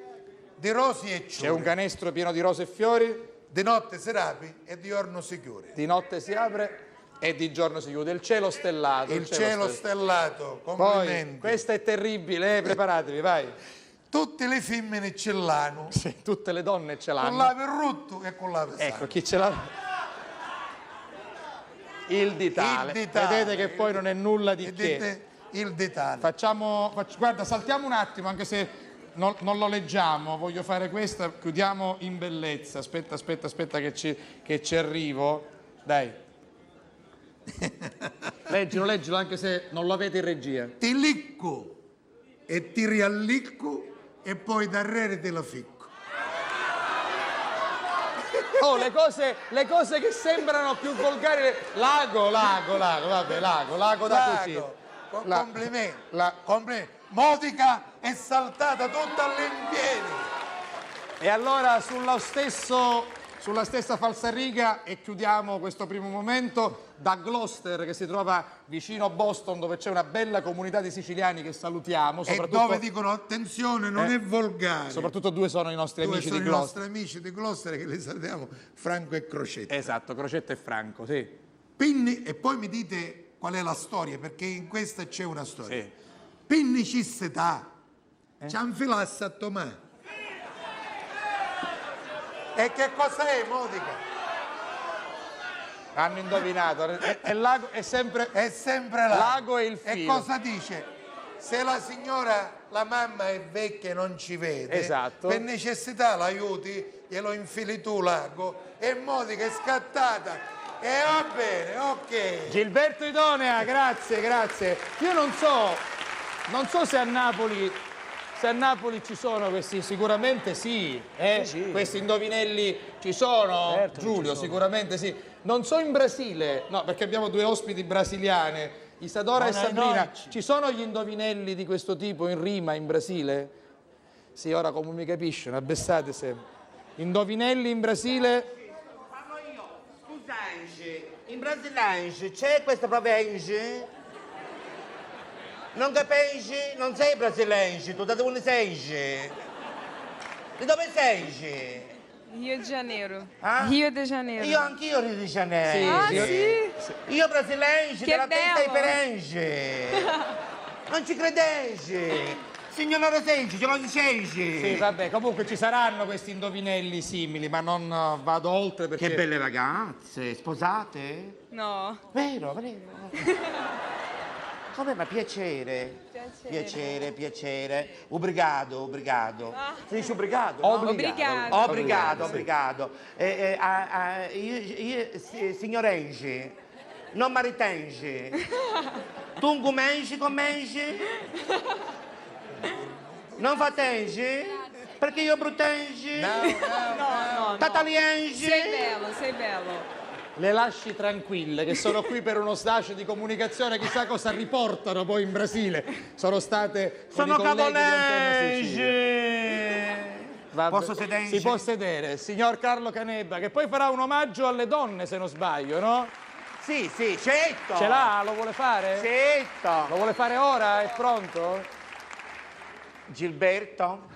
di rosi e C'è ciuri. un canestro pieno di rose e fiori. Di notte si rapi e di giorno si chiude. Di notte si apre e di giorno si chiude. Il cielo stellato. Il cielo stellato, Poi, complimenti. questa è terribile, preparatevi, vai. Tutte le femmine ce l'hanno, Sì, tutte le donne ce con l'hanno. l'ave rotto e con l'ave Ecco, sano. chi ce l'ha? Il ditale. Il ditale. Vedete che poi non è nulla di che. Vedete il dettaglio. Guarda, saltiamo un attimo, anche se non lo leggiamo. Voglio fare questa, chiudiamo in bellezza. Aspetta che ci arrivo. Dai. Leggilo, anche se non lo avete in regia. Ti licco e ti riallicco e poi darrere te la ficco. Oh, le cose che sembrano più volgari. Lago da così. Complimenti. La- Complimenti. Modica è saltata tutta all'impiedi. E allora sullo sulla stessa falsariga e chiudiamo questo primo momento da Gloucester, che si trova vicino a Boston, dove c'è una bella comunità di siciliani che salutiamo. E dove dicono attenzione, non è volgare. Soprattutto due sono i nostri Due amici sono di i Gloucester. nostri amici di Gloucester che li salutiamo, Franco e Crocetta. Esatto, Crocetta e Franco, sì. Pinni, e poi mi dite qual è la storia, perché in questa c'è una storia. Sì. Pinni ci sta, ci infilasse a Tomà. E che cos'è, Modica? Hanno indovinato, è l'ago, è sempre là. l'ago e il E filo. cosa dice? Se la signora, la mamma è vecchia e non ci vede, Esatto. per necessità l'aiuti, glielo infili tu l'ago, e Modica è scattata. E va bene, ok. Gilberto Idonea, grazie, grazie. Io non so se a Napoli ci sono questi, sicuramente sì, Sì. questi indovinelli ci sono, Certo che Giulio, ci sono. sicuramente sì. Non so in Brasile, no, perché abbiamo due ospiti brasiliane, Isadora e Sabrina. Ci sono gli indovinelli di questo tipo in rima in Brasile? Sì, ora come mi capisce, una bessate sempre. Indovinelli in Brasile? Parlo io. Scusa, Ange, in brasiliano c'è questa propria Ange? Non capisci? Non sei brasiliano, tu da dove sei? Di dove sei? Rio de Janeiro. Ah? Rio de Janeiro. Io anch'io Rio de Janeiro. Ah, sì? Io brasiliano della testa e bello. perange. Non ci credesci? Signora Rosenci, ce lo dicevi? Sì, vabbè, comunque ci saranno questi indovinelli simili, ma non vado oltre perché... Che belle ragazze, sposate? No. Vero, vero. Come, ma piacere. Piacere. Obrigado. Si dice obrigado? no? Obrigado. Signor Ange, non maritange. Tu comengi? Non fatange? Perché io brutange? No. Tataliange? Sei bello. Le lasci tranquille, che sono qui per uno stage di comunicazione, chissà cosa riportano poi in Brasile. Sono state con Sono i colleghi di Antonio Sicilia. cavolege. Vabbè, Posso sederci? Si può sedere, signor Carlo Canebba, che poi farà un omaggio alle donne, se non sbaglio, no? Sì, certo. Ce l'ha? Lo vuole fare? Certo. Lo vuole fare ora? È pronto? Gilberto,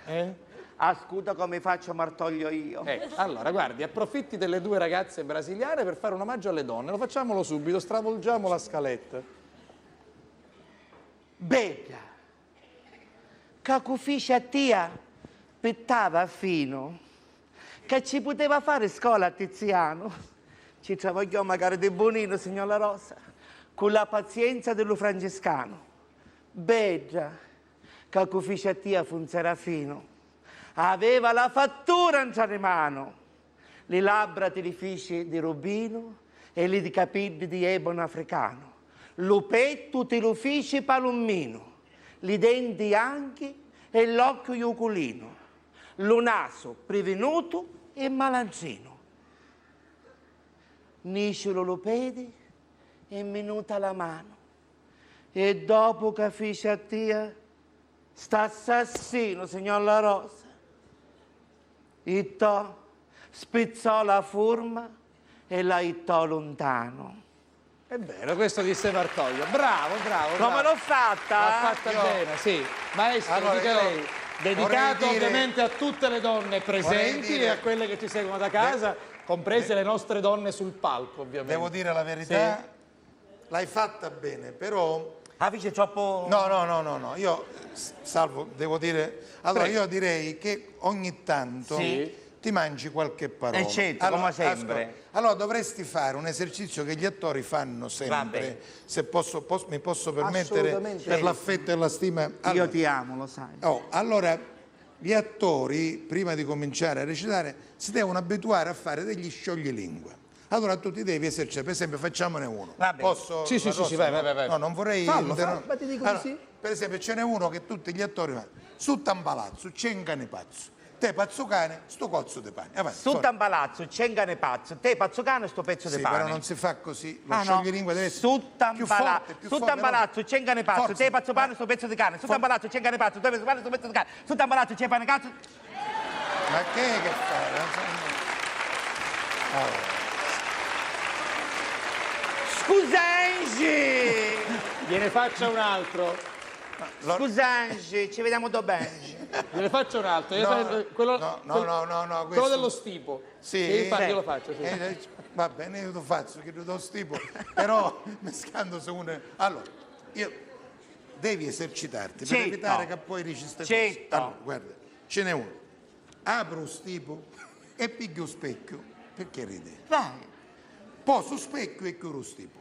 ascolta come faccio martoglio io. Allora, guardi, approfitti delle due ragazze brasiliane per fare un omaggio alle donne. Lo facciamolo subito, stravolgiamo la scaletta. Bella, che tia pettava fino, che ci poteva fare scuola a Tiziano. Ci travagliò magari di bonino, signora Rosa, con la pazienza dello francescano. Bella, che tia fu un serafino. Aveva la fattura in mano, le labbra tirifici di rubino e le capelli di ebono africano, lo petto tirifici palomino, i denti anche e l'occhio iuculino, lo naso prevenuto e malanzino. Nisciolo lo pede e minuta la mano, e dopo che fece a tia sta assassino, signor La Rosa. Ittò, spizzò la forma e la ittò lontano. È vero, questo disse Martoglio. Bravo. Come l'ho fatta? L'ha fatta bene, sì. Maestro, Allora, dica io lei. Dedicato vorrei dire- ovviamente a tutte le donne presenti dire- e a quelle che ci seguono da casa, comprese le nostre donne sul palco, ovviamente. Devo dire la verità, l'hai fatta bene, però... Ah, dice troppo... No, io, Salvo, devo dire... Allora, io direi che ogni tanto Sì. ti mangi qualche parola. certo, come sempre. ascolta, allora dovresti fare un esercizio che gli attori fanno sempre, bene. se mi posso permettere, Assolutamente. per l'affetto e la stima. Io Allora, ti amo, lo sai. allora, gli attori, prima di cominciare a recitare, si devono abituare a fare degli scioglilingue. Allora tu ti devi esercitare, per esempio facciamone uno. Va bene. Posso? Sì, La Rosa? vai. No, non vorrei... Fallo, interrompere. ma ti dico di sì. Per esempio ce n'è uno che tutti gli attori fanno. Su Tampalazzo, c'è un cane pazzo. Te pazzo cane, sto cozzo di pane. Avanti, Su forza. un palazzo, c'è un cane pazzo, te pazzo cane, sto pezzo Sì, di pane. però non si fa così. Lo Ah, no. scioglilingua deve essere Su più forte, più Su forte. palazzo, c'è un cane pazzo, Forza. te pazzo pane, sto pezzo di cane. Su palazzo, c'è un cane pazzo, te pazzo pane, sto pezzo di cane. Su palazzo, c'è pane cazzo. Ma che fai? Scusangi! Gliene faccia un altro. Scusangi, ci vediamo domani. Gliene faccio un altro. No, Quello questo- dello stipo. Sì? Io lo faccio, sì. Va bene, io lo faccio, che lo stipo, però mescandosi uno... Allora, devi esercitarti per Certo. evitare che poi dici ste Certo. cose. Allora, guarda, ce n'è uno. Apro lo stipo e piglio specchio. Perché ridi? Vai. Poso specchio e chiudo stipo.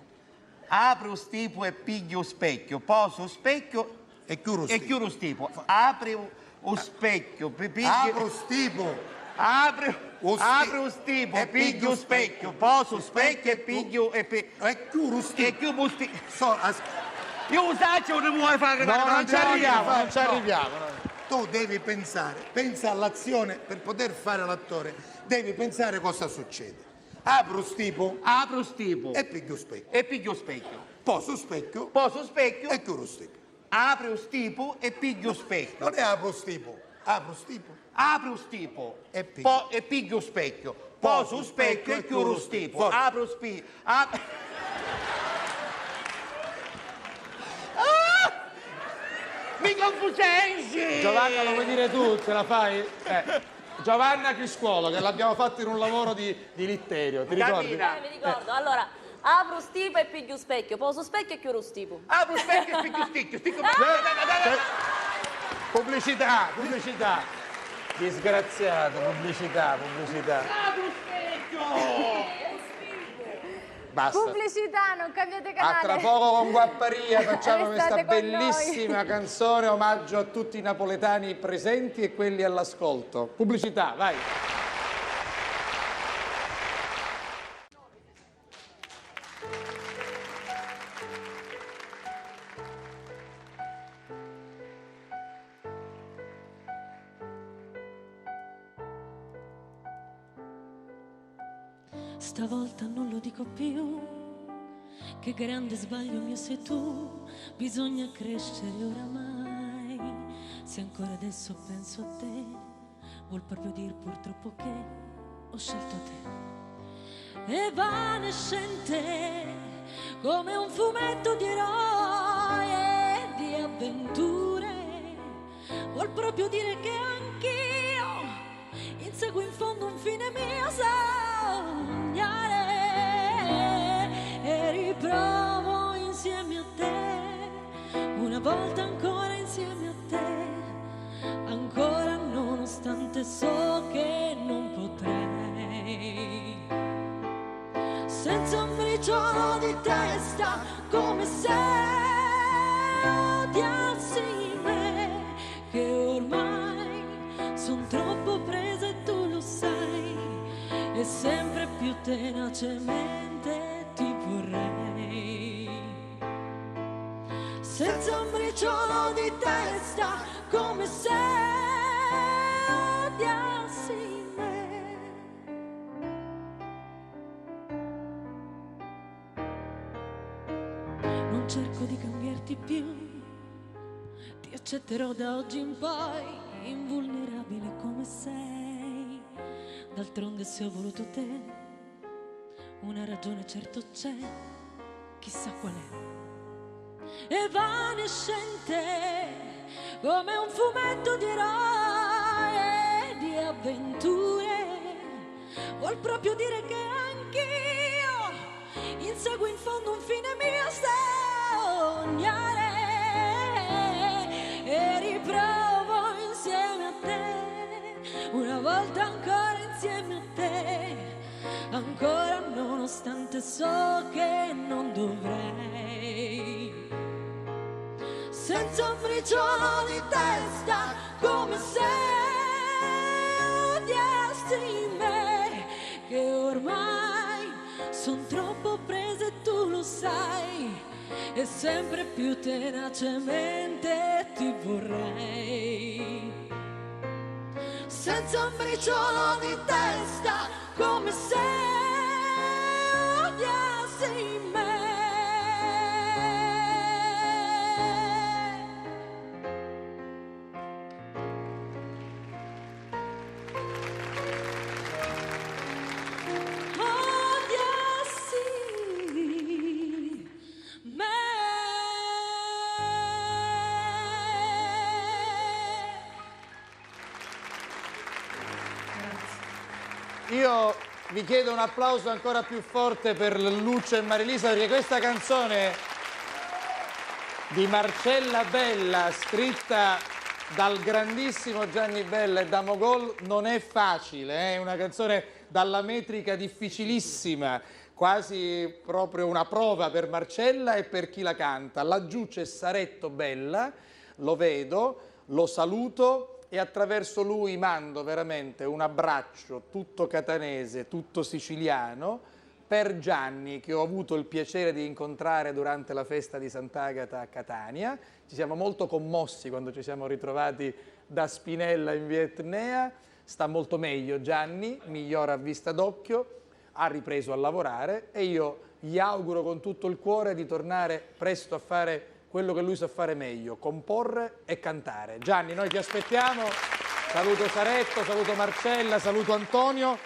Apri lo stipo e pigli lo specchio, poso lo specchio E chiudo e stipo. chiudo lo stipo. Apri lo specchio, pigli... Apro stipo. Apri Lo lo stipo, e pigli lo specchio, poso lo specchio e piglio... E chiudo E stipo. chiudo lo stipo. So, Io usaccio non vuoi fare... No, non ci arriviamo, no. non ci arriviamo. tu devi pensare, pensa all'azione per poter fare l'attore, devi pensare cosa succede. Apro stipo Apro lo stipo e piglio specchio. e piglio lo specchio. Poso specchio Poso lo specchio, e chiudo stipo. apri lo stipo e piglio lo specchio. Non è apro stipo, apro stipo. Apri lo stipo E piglio. e piglio lo specchio. Poso lo specchio e chiudo lo stipo. Forza. Apro lo stipo. Mi confusensi! Giovanna, lo vuoi dire tu? Ce la fai? Giovanna Criscuolo, che l'abbiamo fatto in un lavoro di Litterio, ti ricordi? Capita. Mi ricordo. Allora, apro stipo e piglio specchio, poso specchio e chiudo stipo. Apro lo specchio e piglio sticchio. Pubblicità, pubblicità. Disgraziato, pubblicità. Apro lo specchio! Basta. Pubblicità, non cambiate A canale. tra poco con Guapparia facciamo questa Restate con bellissima canzone, omaggio a tutti i napoletani presenti e quelli all'ascolto. Pubblicità, vai. Stavolta non lo dico più, che grande sbaglio mio sei tu, bisogna crescere oramai. Se ancora adesso penso a te, vuol proprio dir purtroppo che ho scelto te. Evanescente come un fumetto di eroi e di avventure, vuol proprio dire che anch'io inseguo in fondo un fine mio sognare e riprovo insieme a te, una volta ancora insieme a te, ancora nonostante so che non potrei, senza un briciolo di testa, come se odiassi me, che ormai son troppo presa e tu lo sai, e sempre più tenacemente ti vorrei, senza un briciolo di testa, come se odiassi me. Non cerco di cambiarti più, ti accetterò da oggi in poi, invulnerabile come sei. D'altronde se ho voluto te, una ragione certo c'è, chissà qual è. Evanescente come un fumetto di eroi e di avventure, vuol proprio dire che anch'io inseguo in fondo un fine mio sognare e riprovo insieme a te, una volta ancora insieme a te, ancora nonostante so che non dovrei, senza un briciolo di testa, come se odiassi me, che ormai son troppo presa e tu lo sai, e sempre più tenacemente ti vorrei, senza un briciolo di testa, come se odiassi me. io vi chiedo un applauso ancora più forte per Lucio e Marilisa, perché questa canzone di Marcella Bella, scritta dal grandissimo Gianni Bella e da Mogol, non è facile, è una canzone dalla metrica difficilissima, quasi proprio una prova per Marcella e per chi la canta. Laggiù c'è Saretto Bella, lo vedo, lo saluto e attraverso lui mando veramente un abbraccio tutto catanese, tutto siciliano per Gianni, che ho avuto il piacere di incontrare durante la festa di Sant'Agata a Catania. Ci siamo molto commossi quando ci siamo ritrovati da Spinella in via Etnea. Sta molto meglio Gianni, migliora a vista d'occhio, ha ripreso a lavorare e io gli auguro con tutto il cuore di tornare presto a fare quello che lui sa fare meglio, comporre e cantare. Gianni, noi ti aspettiamo. Saluto Saretto, saluto Marcella, saluto Antonio.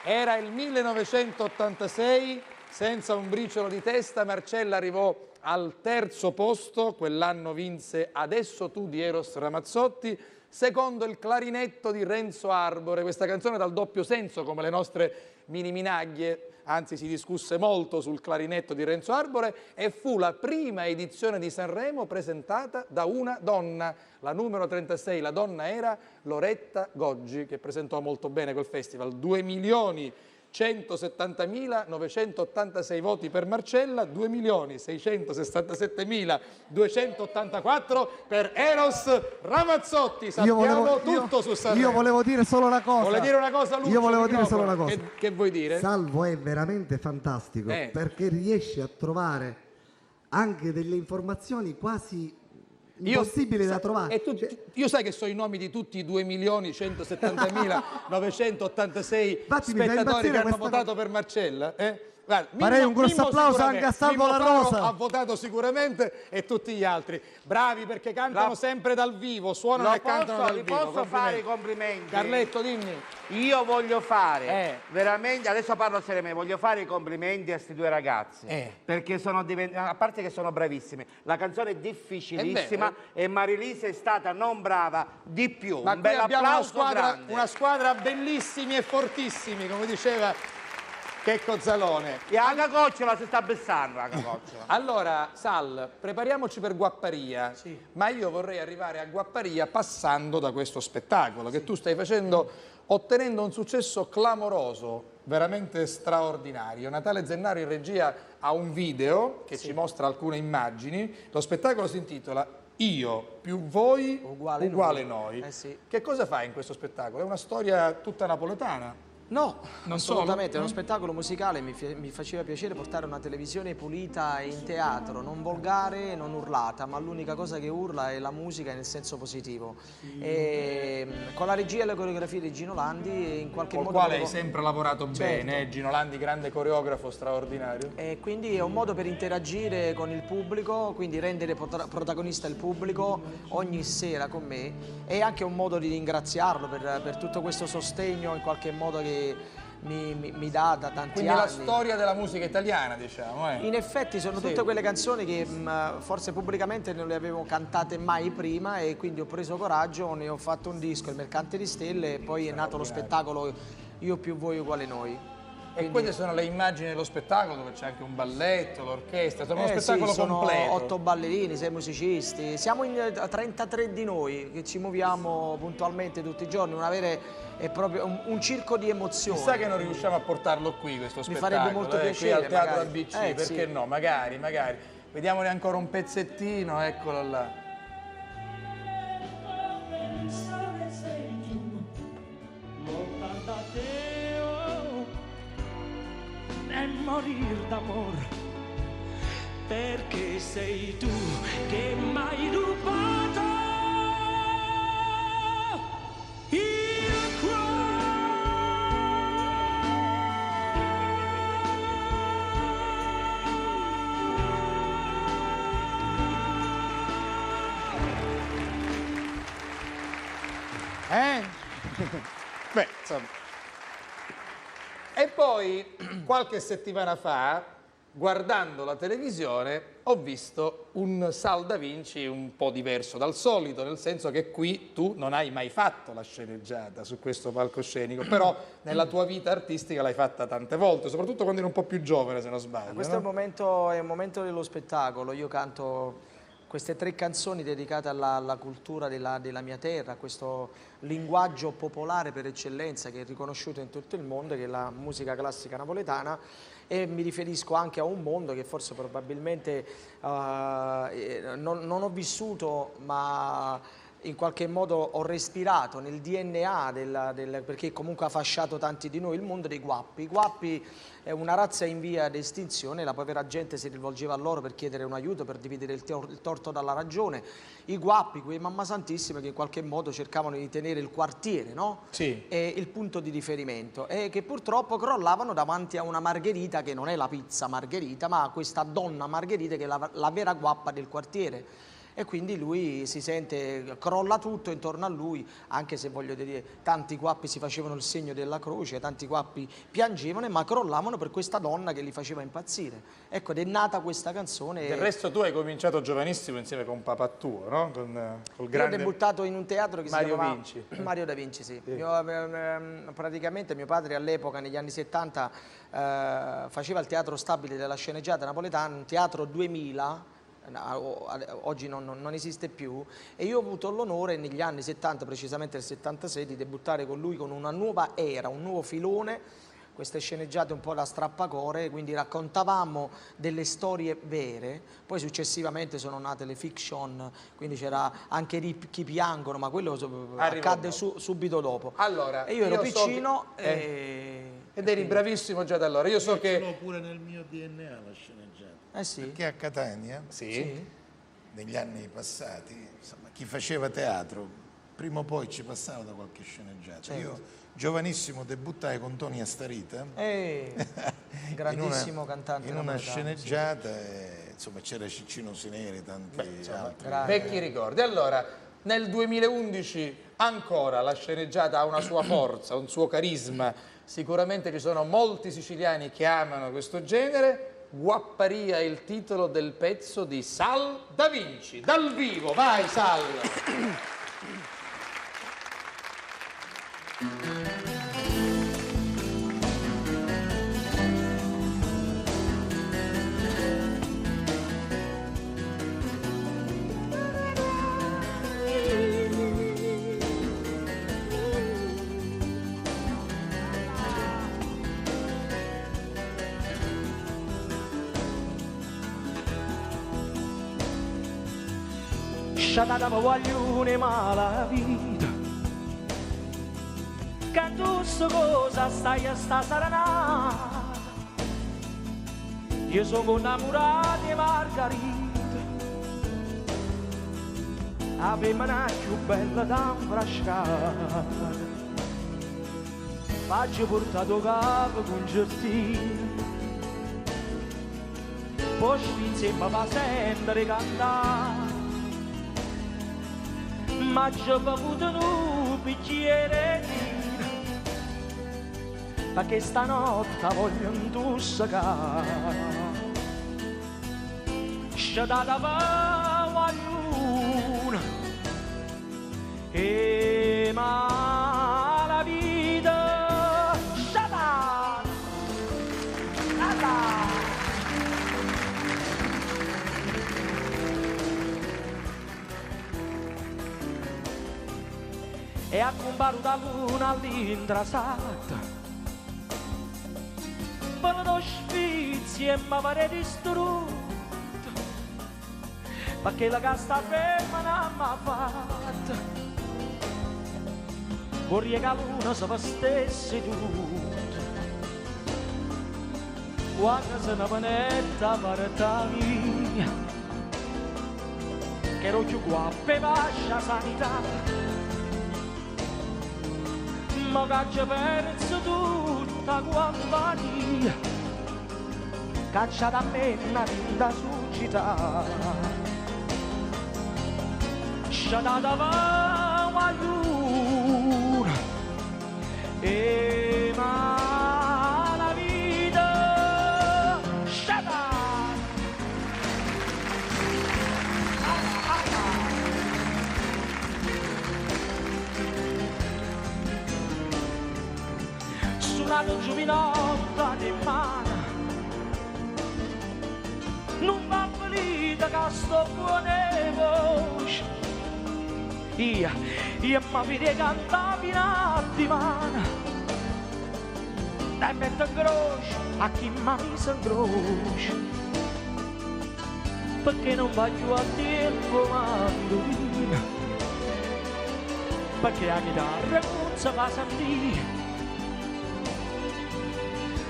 Era il 1986, senza un briciolo di testa, Marcella arrivò al 3° posto, quell'anno vinse Adesso tu di Eros Ramazzotti, secondo il clarinetto di Renzo Arbore, questa canzone dal doppio senso come le nostre mini minaglie, anzi si discusse molto sul clarinetto di Renzo Arbore e fu la prima edizione di Sanremo presentata da una donna, la numero 36, la donna era Loretta Goggi, che presentò molto bene quel festival. 2.170.986 voti per Marcella, 2.667.284 per Eros Ramazzotti. Sappiamo tutto su Sanremo. Io volevo dire solo una cosa. Vuole dire una cosa, Lucio? Io volevo dire solo una cosa. Che vuoi dire? Salvo è veramente fantastico perché riesce a trovare anche delle informazioni quasi impossibili da trovare. Io sai che so i nomi di tutti i 2.170.986 spettatori che hanno votato per Marcella? Guarda, farei un grosso applauso anche a Salvo La Rosa. Ha votato sicuramente e tutti gli altri. Bravi perché cantano sempre dal vivo, suonano e cantano dal vivo. Posso fare i complimenti? Carletto, dimmi. Io voglio fare veramente, adesso parlo seriamente, voglio fare i complimenti a questi due ragazzi perché sono diventati, a parte che sono bravissimi, la canzone è difficilissima e Marilisa è stata non brava di più. Ma un qui bel abbiamo applauso grande. una squadra bellissimi e fortissimi, come diceva Checco Zalone. E Aga Cocciola si sta bessando, Allora, Sal, prepariamoci per Guapparia, ma io vorrei arrivare a Guapparia passando da questo spettacolo che tu stai facendo, ottenendo un successo clamoroso, veramente straordinario. Natale Zennaro in regia ha un video che ci mostra alcune immagini. Lo spettacolo si intitola Io più voi uguale noi. Che cosa fai in questo spettacolo? È una storia tutta napoletana. No, Non assolutamente, solo? è uno spettacolo musicale, mi faceva piacere portare una televisione pulita in teatro, non volgare, non urlata, ma l'unica cosa che urla è la musica nel senso positivo. E, con la regia e le coreografie di Gino Landi in qualche modo... Con il quale hai sempre lavorato bene, Gino Landi, grande coreografo straordinario. E quindi è un modo per interagire con il pubblico, quindi rendere protagonista il pubblico ogni sera con me, e anche un modo di ringraziarlo per tutto questo sostegno in qualche modo che mi dà da tanti Quindi anni. è la storia della musica italiana, diciamo. In effetti sono tutte quelle canzoni che forse pubblicamente non le avevo cantate mai prima, e quindi ho preso coraggio, ne ho fatto un disco, Il Mercante di Stelle, e poi è nato lo spettacolo Io più voi uguale noi. E queste sono le immagini dello spettacolo, dove c'è anche un balletto, l'orchestra, sono uno spettacolo sono completo. 8 ballerini, 6 musicisti, siamo in 33 di noi che ci muoviamo puntualmente tutti i giorni, è proprio un circo di emozioni. Chissà che non riusciamo a portarlo qui questo spettacolo. Mi farebbe molto piacere, qui al Teatro magari. ABC, perché no? Magari. Vediamone ancora un pezzettino, eccolo là. E morir d'amor, perché sei tu che m'hai rubato il Beh, insomma. E poi, qualche settimana fa, guardando la televisione ho visto un Sal da Vinci un po' diverso dal solito, nel senso che qui tu non hai mai fatto la sceneggiata su questo palcoscenico, però nella tua vita artistica l'hai fatta tante volte, soprattutto quando eri un po' più giovane, se non sbaglio. Questo è un momento dello spettacolo. Io canto queste 3 canzoni dedicate alla cultura della mia terra, a questo linguaggio popolare per eccellenza che è riconosciuto in tutto il mondo, che è la musica classica napoletana, e mi riferisco anche a un mondo che forse probabilmente non ho vissuto, ma in qualche modo ho respirato nel DNA perché comunque ha fasciato tanti di noi, il mondo dei guappi. I guappi è una razza in via di estinzione, la povera gente si rivolgeva a loro per chiedere un aiuto, per dividere il torto dalla ragione. I guappi, quei mamma santissime che in qualche modo cercavano di tenere il quartiere, no? Sì. E il punto di riferimento, e che purtroppo crollavano davanti a una Margherita che non è la pizza Margherita, ma questa donna Margherita che è la vera guappa del quartiere. E quindi lui si sente, crolla tutto intorno a lui, anche se voglio dire, tanti guappi si facevano il segno della croce, tanti guappi piangevano, ma crollavano per questa donna che li faceva impazzire. Ecco, ed è nata questa canzone. Del resto tu hai cominciato giovanissimo insieme con papà tuo, no? Col grande... Io ho debuttato in un teatro che Mario si chiamava Vinci. Mario da Vinci, sì. Praticamente mio padre all'epoca, negli anni 70, faceva il teatro stabile della sceneggiata napoletana, un teatro 2000, oggi non esiste più, e io ho avuto l'onore negli anni 70, precisamente nel 76, di debuttare con lui con una nuova era, un nuovo filone, queste sceneggiate un po' da strappacore, quindi raccontavamo delle storie vere, poi successivamente sono nate le fiction, quindi c'era anche Ricchi piangono, ma quello accadde subito dopo. Allora, e io ero piccino ed eri bravissimo già da allora. Io so che... Ce l'ho pure nel mio DNA la sceneggiata. Sì. Perché a Catania, negli anni passati, insomma, chi faceva teatro, prima o poi ci passava da qualche sceneggiata. Certo. Io, giovanissimo, debuttai con Tony Astarita. Grandissimo cantante. In una sceneggiata, insomma, c'era Ciccino Sineri, tanti altri. Vecchi ricordi. Allora, nel 2011 ancora la sceneggiata ha una sua forza, un suo carisma. Sicuramente ci sono molti siciliani che amano questo genere. Guapparia è il titolo del pezzo di Sal da Vinci, dal vivo. Vai Sal! Sciatata mi voglio mala vita, che tu so cosa stai a sta saranata. Io sono innamorato di Margherita, la femmina più bella da frascare. Faccio portato capo con gestino, poi insieme fa sempre cantare. Ma ci ho bevuto un bicchiere di vino, perché stanotte voglio intossicare. Sciatata per luna e ma la vita sciatata. E a compare da luna all'intrasata, per lo sfizio e mi pare distrutto, perché la casta ferma non mi ha fatta. Vorrei che la luna si vestesse tutto, quando se ne panetta parta mia, che ero più guappa e vascia sanità. Ma che perso tutta compagnia, caccia da me una vita suscita. Sciatata va luna e ma la vita sciatata. nato giovinotta di mano, non va finita che sto buone voce. Io mi vede cantare in attimana, dai metto in croce a chi mi mise in croce, perché non voglio a tempo mandolina, perché la chitarra non si fa sentire,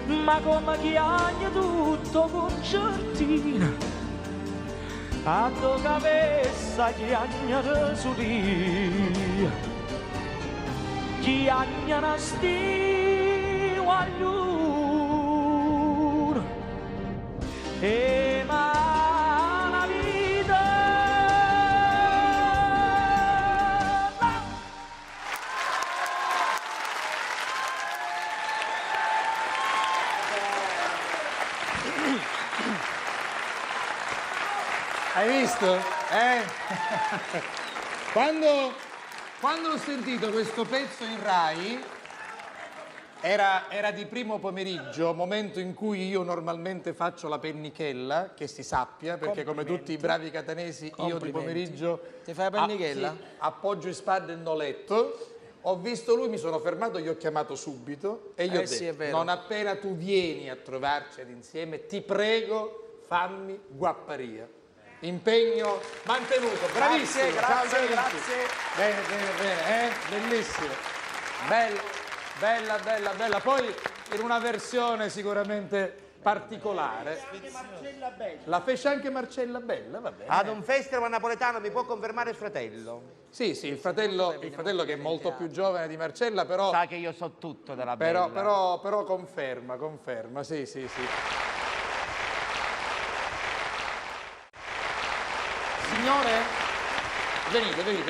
ma come chiagna tutto concertina, a tua cabeza chiagna da suria, chiagna na stiu a luna, e ma la vita Hai visto? Quando ho sentito questo pezzo in Rai, era di primo pomeriggio, momento in cui io normalmente faccio la pennichella, che si sappia, perché come tutti i bravi catanesi io di pomeriggio ti fai la pennichella? sì, appoggio in spalla e no letto. Ho visto lui, mi sono fermato, gli ho chiamato subito e gli ho sì, detto, è vero. non appena tu vieni a trovarci insieme, ti prego, fammi guapparia. Impegno mantenuto, bravissimo. Grazie, Ciao, grazie. Bene, bellissimo. Bella. Poi in una versione sicuramente particolare. La fece anche Marcella Bella, va bene. Ad un festival napoletano mi può confermare il fratello? Sì, il fratello che è molto più giovane di Marcella, però... Sa che io so tutto della Bella. Però conferma, sì. Signore,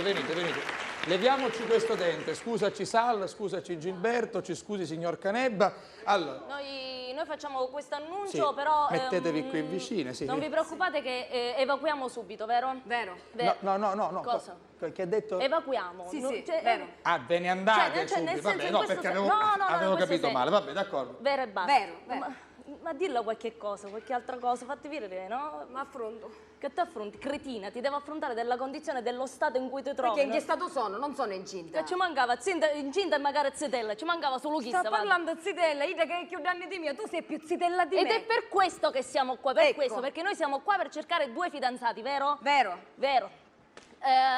venite. Leviamoci questo dente. Scusaci Sal, scusaci Gilberto, ci scusi signor Canebba. Allora, Noi facciamo questo annuncio, sì, però... mettetevi qui vicine, sì. Non vi preoccupate che evacuiamo subito, vero? Vero. No. Cosa? Che ha detto? Evacuiamo. Sì, Cioè, vero. Ah, ve ne andate cioè, nel subito. senso, Vabbè, in no, questo perché senso- avevo in questo capito senso. male. Vabbè, d'accordo. Vero e basta. Vero. Ma dilla qualche cosa, qualche altra cosa, fatti vedere, no? Ma affronto. Che ti affronti? Cretina, ti devo affrontare della condizione, dello stato in cui ti trovi. Perché in no? che stato sono? Non sono incinta. Che ci mancava incinta e magari zitella, ci mancava solo chi Sta parlando zitella, io che più danni di mia, tu sei più zitella di Ed me. è per questo che siamo qua, Ecco. perché noi siamo qua per cercare due fidanzati, vero? Vero.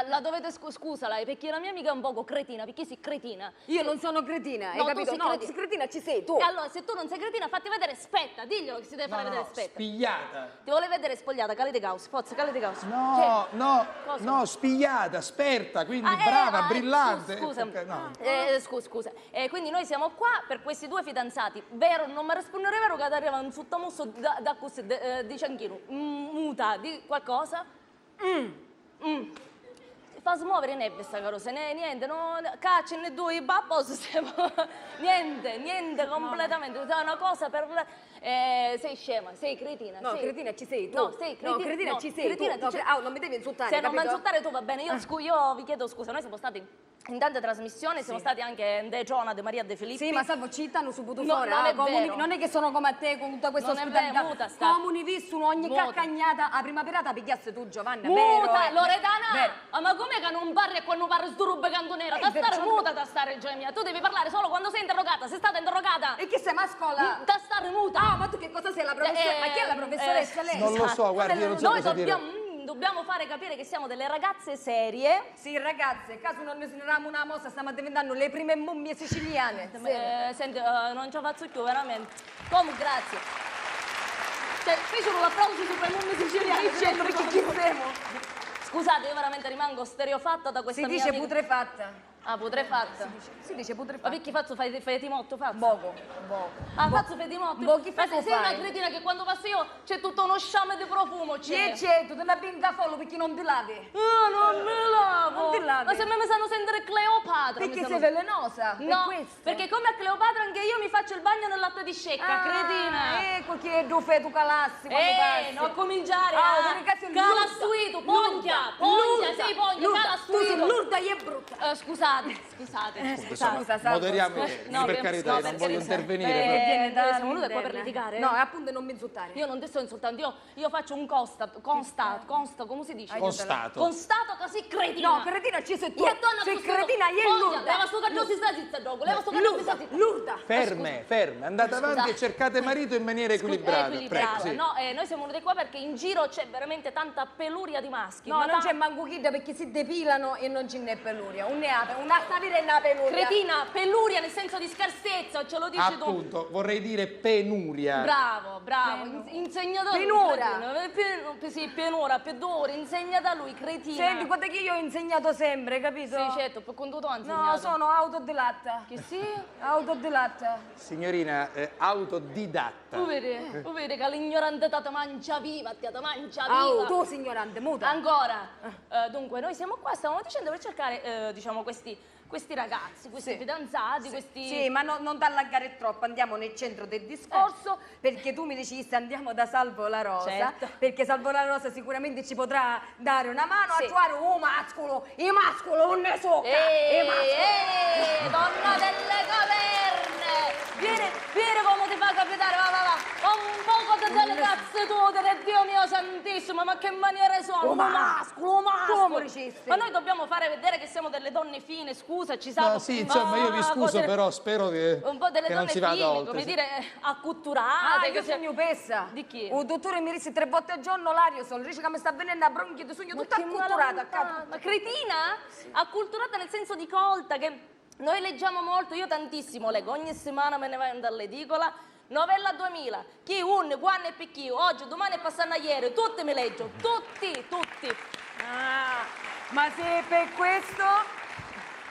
La dovete scusala, perché la mia amica è un poco cretina, perché sei cretina. Io non sono cretina, hai No, tu capito? sei No, cretina. cretina ci sei tu. E allora, se tu non sei cretina, fatti vedere, aspetta, diglielo che si deve fare vedere, aspetta. Spigliata. Ti vuole vedere spogliata, calite caos, forza, calite caos. No, spigliata, esperta, quindi brava, brillante. Scusa. No. Scusa. Quindi noi siamo qua per questi due fidanzati. Vero, non mi rispondere vero che arriva un sottomosso da così, di Cianchino. Muta, di qualcosa? Fa smuovere neve sta cosa, niente, caccia né due babbos, niente, completamente. È una cosa per... sei scema, sei cretina. No, cretina ci sei tu. No, sei cretina. No, cretina ci sei tu. No, non mi devi insultare, Se non mi capito? insultare tu va bene, io vi chiedo scusa, noi siamo stati in tante trasmissioni, siamo stati anche in De Giona, De Maria De Filippi. Sì, ma salvo citano subito No, fuori. non è vero. Non è che sono come a te con tutta questa Non è vero, muta ospitalità. sta. Comuni vissuno ogni Muta. caccagnata a prima pirata pigliasse tu, Giovanna. Muta, vero, Loredana! Vero. Ma com'è che non parli quando parli stu robe cantonera? Da stare muta, da stare gemia. Tu devi parlare solo quando sei interrogata. Sei stata interrogata? E chi sei mascola? Da stare muta. Ah, ma tu che cosa sei la professoressa? Ma chi è la professoressa lei? Non lo so, guardi, io non so Noi cosa dire. dobbiamo fare capire che siamo delle ragazze serie. Sì, ragazze, caso non ne sneriamo una mossa, stiamo diventando le prime mummie siciliane. Senti, non ce la faccio più, veramente. Comunque, grazie. Cioè, fecero l'applauso su quei mummie siciliane. Perché chi siamo? Scusate, io veramente rimango stereofatta da questa Si mia dice amica. putrefatta. Ah, putrefatta. Si dice Ma putrefatta. perché faccio fai timotto, faccio? Poco. Ah, faccio fai timotto? Chi Ma fai sei una fare? cretina che quando passo io c'è tutto uno sciame di profumo, c'è. Tu te ne pinga follo perché non ti lavi. Non mi lavo. Non ti lavi. Ma se me mi sanno sentire Cleopatra. Perché sei velenosa? No, per questo. perché come a Cleopatra anche io mi faccio il bagno nel latte di scecca, cretina. Ecco che dove tu calassi quando passi. Non cominciare cala calastuito, poggia, sei poggia, Tu sei calastuito. lurda e brutta. Scusa, Scusate. Moderiamo per carità, io non voglio intervenire. Noi siamo venuti qua per litigare. No, appunto non mi insultare. Io non ti sto insultando, io faccio un constato, come si dice? Constato. Constato così cretina. No, cretina ci sei tu. Io torno Sei a cretina, io e Lurda. Leva sto cardio si sta zitta gioco, leva sto cardio si sta zitta. Lurda. Ferme, andate avanti e cercate marito in maniera equilibrata. Prego, sì. No, noi siamo venuti qua perché in giro c'è veramente tanta peluria di maschi. No, non c'è manco chida perché si depilano e non ce n'è peluria. Una stavire e una peluria. Cretina, peluria nel senso di scarsezza, ce lo dici tu. Appunto, vorrei dire penuria. Bravo. Insegna da lui. Sì, penura, insegna da lui, cretina. Senti, guarda che io ho insegnato sempre, capito? Sì, certo, per conto tu hai insegnato. No, sono autodidatta. Che sì? Autodidatta. Signorina, autodidatta. Tu vedi che l'ignorante ti mangia viva, Tu sei ignorante, muta. Ancora. Dunque, noi siamo qua, stavamo dicendo per cercare, diciamo, questi ragazzi, questi fidanzati, questi... Sì, ma non t'allagare troppo, andiamo nel centro del discorso, perché tu mi dicesti andiamo da Salvo La Rosa, certo. perché Salvo La Rosa sicuramente ci potrà dare una mano a trovare un mascolo, il mascolo non ne so, donna delle caverne! Vieni come ti fa capitare, va, un poco di delle cazzetute, Dio mio santissimo, ma che maniere sono? Un mascolo! Ma noi dobbiamo fare vedere che siamo delle donne fine, scusa, ci siamo... No, sì, insomma, io vi scuso, però spero che un po' delle non donne si vada fine, oltre. come dire, accutturate. Io sogno pessa. Di chi? Un dottore mi disse 3 volte al giorno l'aria sol, dice che mi sta venendo a bronchite, sogno tutta acculturata. Ma cretina? Acculturata nel senso di colta, che noi leggiamo molto, io tantissimo leggo, ogni settimana me ne vado all'edicola. Novella 2000, chi, un, quando e per chi, oggi, domani e passando ieri, tutti mi leggo, tutti. Ma se per questo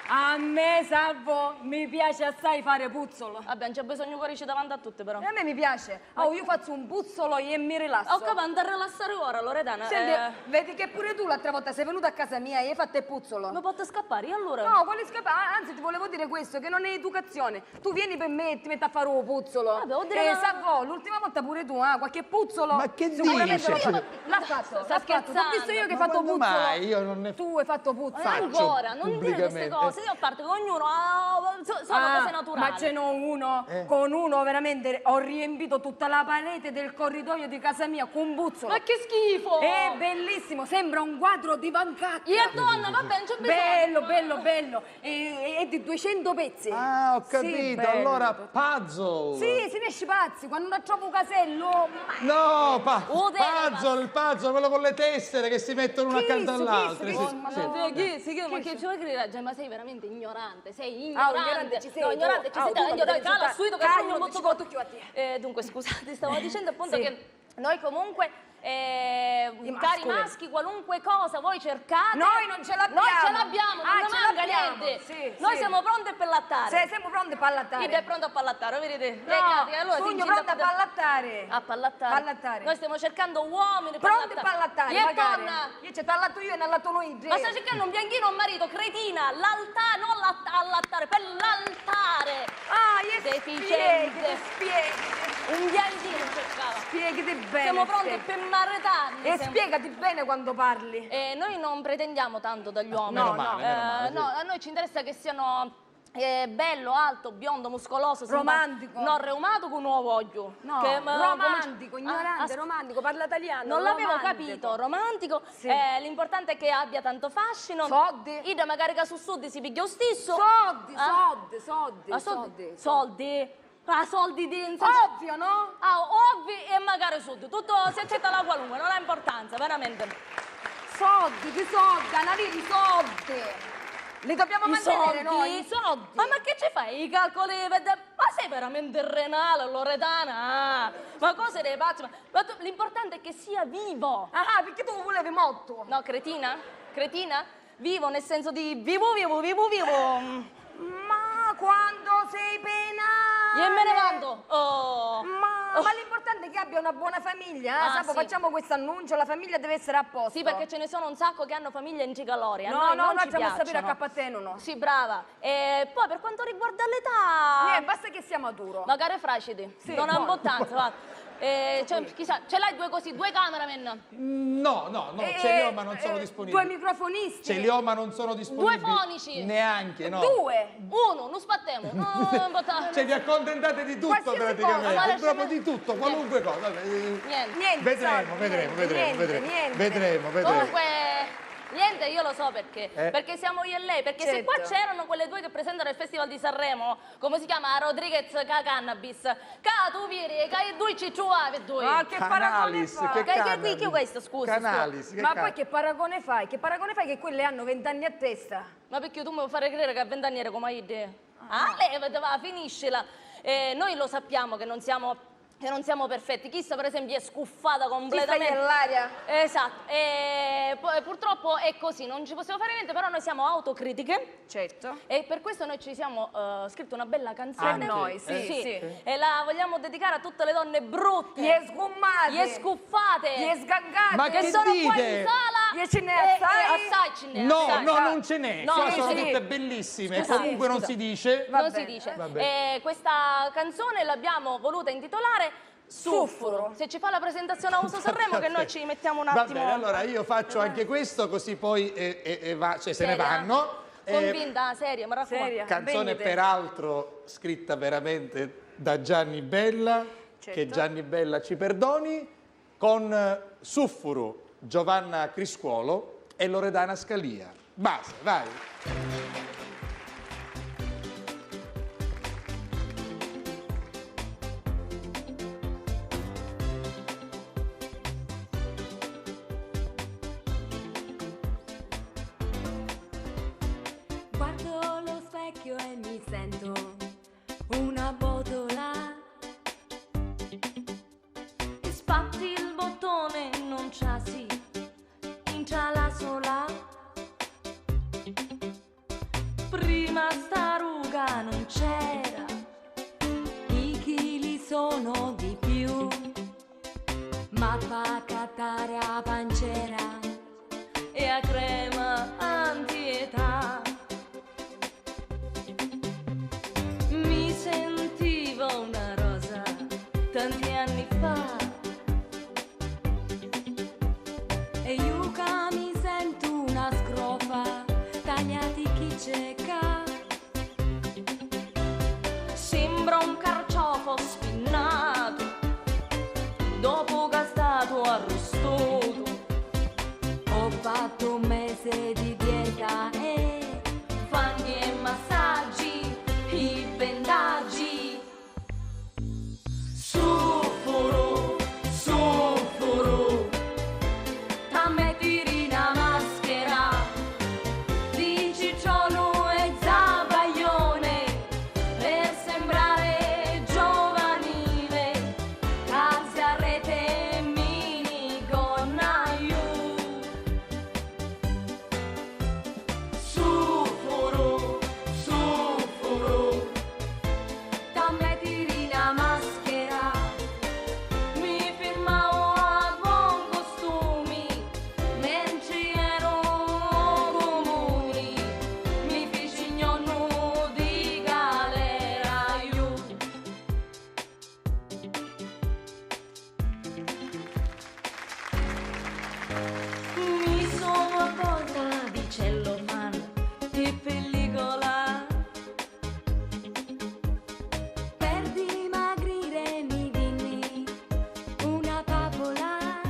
a me, Salvo, mi piace assai fare puzzolo. Vabbè, non c'è bisogno che riesci davanti a tutte però. E a me mi piace. Io faccio un puzzolo e mi rilasso. Ho capito, a rilassare ora, Loredana. Senti, vedi che pure tu l'altra volta sei venuta a casa mia e hai fatto il puzzolo. Ma posso scappare, allora? No, quale scappare? Anzi, ti volevo dire questo, che non è educazione. Tu vieni per me e ti metti a fare un puzzolo. Vabbè, Salvo, l'ultima volta pure tu, qualche puzzolo. Ma che dici? L'ha fatto. Sta scherzando. Ho visto io che hai fatto puzzolo. Mai, io non ne Tu hai fatto puzzolo. Ancora, non dire queste cose. Io a parte che ognuno sono cose naturali. Ma ce n'ho uno, con uno veramente ho riempito tutta la parete del corridoio di casa mia con puzzolo. Ma che schifo! È bellissimo, sembra un quadro di Van Gogh. Io donna, va bene, c'è bisogno. Bello. È di 200 pezzi. Ah, ho capito, Sì, bello. allora puzzle. Sì, si ne esce pazzi, quando non trovo un casello. No, puzzle, il puzzle, quello con le tessere che si mettono una accanto all'altra. Ma sei veramente ignorante, sei ignorante ci sei. No, ignorante ci sei. Cala subito che Caglio, non non ci voto più a te. Dunque, scusate, stavo dicendo appunto che noi comunque cari maschi, qualunque cosa voi cercate. Noi non ce l'abbiamo. Noi ce l'abbiamo, non ce manca l'abbiamo. niente. Sì, noi sì. siamo pronti per lattare. Siamo pronti per allattare. Chi è pronto a pallattare, vedete? No, sogno pronta a pallattare. A pallattare. Noi stiamo cercando uomini pronti a pallattare. Chi è donna? Io ci allatto io e ne allatto noi. Ma stai cercando un bianchino o un marito? Cretina, l'altare, non allattare, per l'altare. Deficiente. Spieghi. Un bianchino cercava. Spiegati bene. Siamo pronti per maritarli. E spiegati bene quando parli. Noi non pretendiamo tanto dagli uomini. Meno male. No, a noi ci interessa che siano bello, alto, biondo, muscoloso, romantico, non reumatico, non lo voglio. No, romantico, ignorante, romantico, parla italiano. Non l'avevo capito, romantico. Sì. L'importante è che abbia tanto fascino. Soldi. Ida magari che su sud si piglia lo stesso. Soldi. Soldi di ovvio, no? Ovvi e magari sud. Tutto si accetta la qualunque, non ha importanza, veramente. Soldi, analizi, soldi. Li dobbiamo mantenere noi, i soldi. Ma che ci fai? I calcoli? Ma sei veramente renale, Loredana? Ma cosa dei pazzi? Ma l'importante è che sia vivo. Perché tu volevi molto? No, cretina? Vivo nel senso di vivo. Ma quando sei penale? Io me ne vado. Ma l'importante è che abbia una buona famiglia. Sì. Facciamo questo annuncio, la famiglia deve essere a posto. Sì, perché ce ne sono un sacco che hanno famiglia in cicalori. Noi non ci dobbiamo piacciono. sapere a capateno. Sì, brava. E poi per quanto riguarda l'età... Basta che sia maturo. Magari fracidi. Sì, non ha buono. importanza, va. Chissà, ce l'hai due così, due cameraman? No, ce li ho ma non sono disponibili. Due microfonisti? Ce li ho ma non sono disponibili. Due fonici? Neanche, no. Due? Uno, non spattiamo. Cioè vi accontentate di tutto Qualsiasi praticamente, cosa. proprio di tutto, qualunque cosa. Niente. Vedremo. Comunque, niente, io lo so perché. Perché siamo io e lei. Perché se Certo. qua c'erano quelle due che presentano il Festival di Sanremo, come si chiama? Rodriguez ca Cannabis. Ca tu viri, ca i due cicciua per due. Ma che paragone fai? Che questo, scusa. Canalis, Ma poi che paragone fai? Che paragone fai che quelle hanno 20 anni a testa? Ma perché tu mi vuoi fare credere che a 20 anni ero come idea? Levate, va, finiscila. Noi lo sappiamo che non siamo perfetti. Chissà, per esempio, è scuffata completamente. Ti stai nell'aria? Esatto. E purtroppo è così, non ci possiamo fare niente, però noi siamo autocritiche. Certo. E per questo noi ci siamo scritto una bella canzone. Anche. Noi, sì. E la vogliamo dedicare a tutte le donne brutte. Gli sgummate. Gli scuffate. Gli sgangate. Ma che che sono dite? qua in sala. Io ce n'è assai. Assai ce n'è. No, assai. non ce n'è. No, Qua sì, sono sì. tutte bellissime. Scusa, Comunque non scusa. si dice. Non Vabbè, si dice. vabbè. Questa canzone l'abbiamo voluta intitolare Suffuro. Se ci fa la presentazione a Uso Sanremo che noi ci mettiamo un Va attimo. bene, allora io faccio anche questo, così poi se ne vanno. Convinta, seria, mi raccomando. Seria. Canzone Venite. peraltro scritta veramente da Gianni Bella, Certo. che Gianni Bella ci perdoni, con Suffuro, Giovanna Criscuolo e Loredana Scalia. Basta, vai. Guardo lo specchio e mi sento una botola. E spatti il bottone, non c'hasi, inciala sola. Prima sta ruga non c'era, I chili sono di più, ma fa cattare a pancera. e a crema antietà. Mi sentivo una rosa tanti anni fa. E io che mi sento una scrofa, tagliati chi cieca. Sembra un carciofo spinnato dopo che è stato arrostato. Ho fatto un mese di dieta e fanghi e massaggi, i bendaggi. Suffuro, suffuro, a me tiri una maschera di cicciolo e zabaglione per sembrare giovanile, calzi a rete e minigonnaio. Suffuro, suffuro, a me tiri una maschera, mi firmavo a buon costumi, mentre ero comuni, mi feci gnonno di galera io. Mi sono accorta di cellophane e pellicola. per dimagrire mi vinni una papola.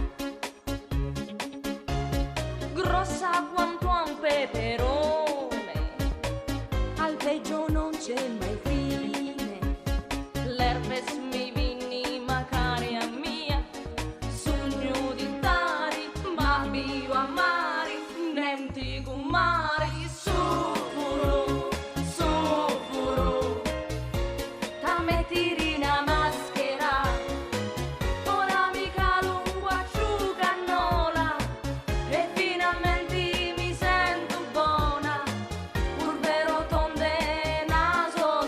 Grossa quanto un peperone, Al peggio non c'è mai fine. l'herpes mi vinni macari a mia, sogno di tari, ma vivo a mari, nenti con mari. Suffuro, suffuro, a me tiri una maschera, ora mi calo un guacciucannola e finalmente mi sento buona, curve rotonde, naso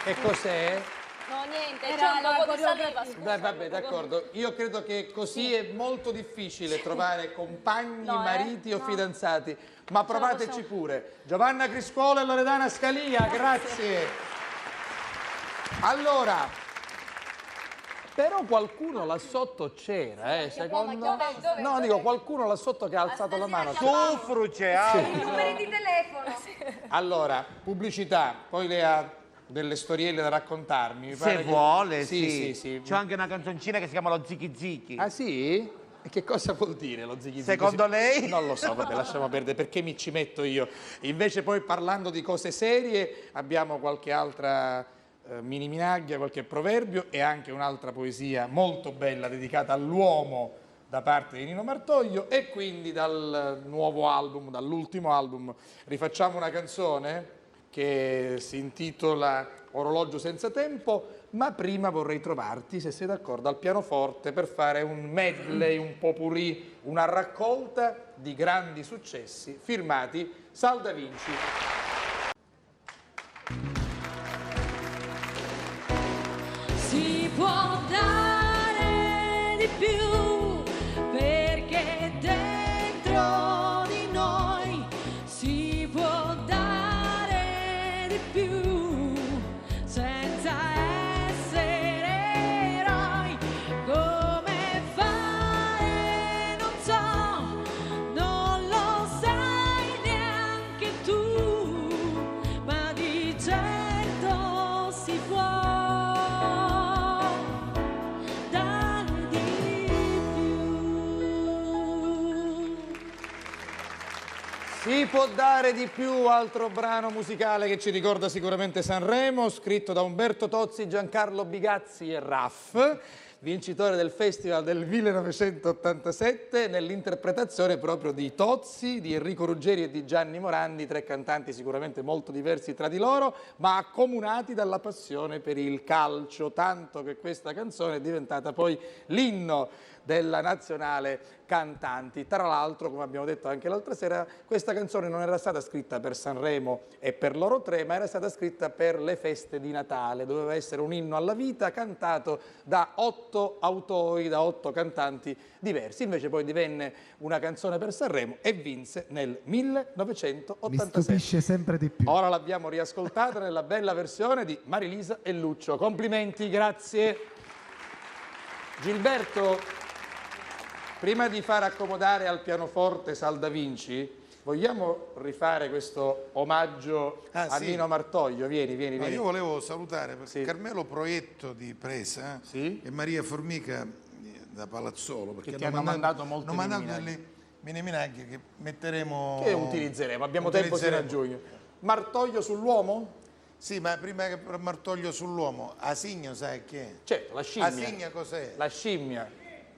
Che cos'è? No, niente, Era c'è un la poco di coreografia. saliva. scusa. Beh, vabbè, d'accordo. Io credo che così è molto difficile trovare compagni, mariti o fidanzati. Ma provateci pure. Giovanna Criscuolo e Loredana Scalia, grazie. Allora, però qualcuno là sotto c'era, secondo... Dove? No, dico qualcuno là sotto che ha alzato la mano. Tu fruce, I numeri di telefono. Allora, pubblicità, poi lei ha delle storielle da raccontarmi. Mi pare Se che- vuole, sì. sì. C'è anche una canzoncina che si chiama Lo Zichi Zichi. Ah sì? E che cosa vuol dire lo zighi zighi? Secondo lei? Non lo so, vabbè, lasciamo perdere, perché mi ci metto io? Invece poi parlando di cose serie abbiamo qualche altra mini minaglia, qualche proverbio e anche un'altra poesia molto bella dedicata all'uomo da parte di Nino Martoglio e quindi dal nuovo album, dall'ultimo album, rifacciamo una canzone che si intitola Orologio senza tempo, ma prima vorrei trovarti, se sei d'accordo, al pianoforte per fare un medley, un potpourri, una raccolta di grandi successi firmati Sal da Vinci. Si può dare di più perché dentro di noi si può dare di più senza essere eroi. Come fare non so, non lo sai neanche tu, ma di certo si può dare di più. Si può dare di più, altro brano musicale che ci ricorda sicuramente Sanremo, scritto da Umberto Tozzi, Giancarlo Bigazzi e Raff, vincitore del Festival del 1987 nell'interpretazione proprio di Tozzi, di Enrico Ruggeri e di Gianni Morandi, tre cantanti sicuramente molto diversi tra di loro, ma accomunati dalla passione per il calcio, tanto che questa canzone è diventata poi l'inno della nazionale cantanti. Tra l'altro, come abbiamo detto anche l'altra sera, questa canzone non era stata scritta per Sanremo e per loro tre, ma era stata scritta per le feste di Natale. Doveva essere un inno alla vita cantato da 8 autori, da 8 cantanti diversi. Invece poi divenne una canzone per Sanremo e vinse nel Mi 1987. stupisce sempre di più. Ora l'abbiamo riascoltata nella bella versione di Marilisa e Lucio. Complimenti, grazie. Gilberto, prima di far accomodare al pianoforte Sal da Vinci, vogliamo rifare questo omaggio a sì. Nino Martoglio? Vieni. No, io volevo salutare Carmelo Proietto di Presa e Maria Formica da Palazzolo, perché ti hanno mandato molte hanno mandato mini-minaglie. delle mini-minaglie che metteremo... Che utilizzeremo, abbiamo tempo fino a giugno. Martoglio sull'uomo? Sì, ma prima che per Martoglio sull'uomo, Asigno sai che è? Certo, la scimmia. Asigna cos'è? La scimmia.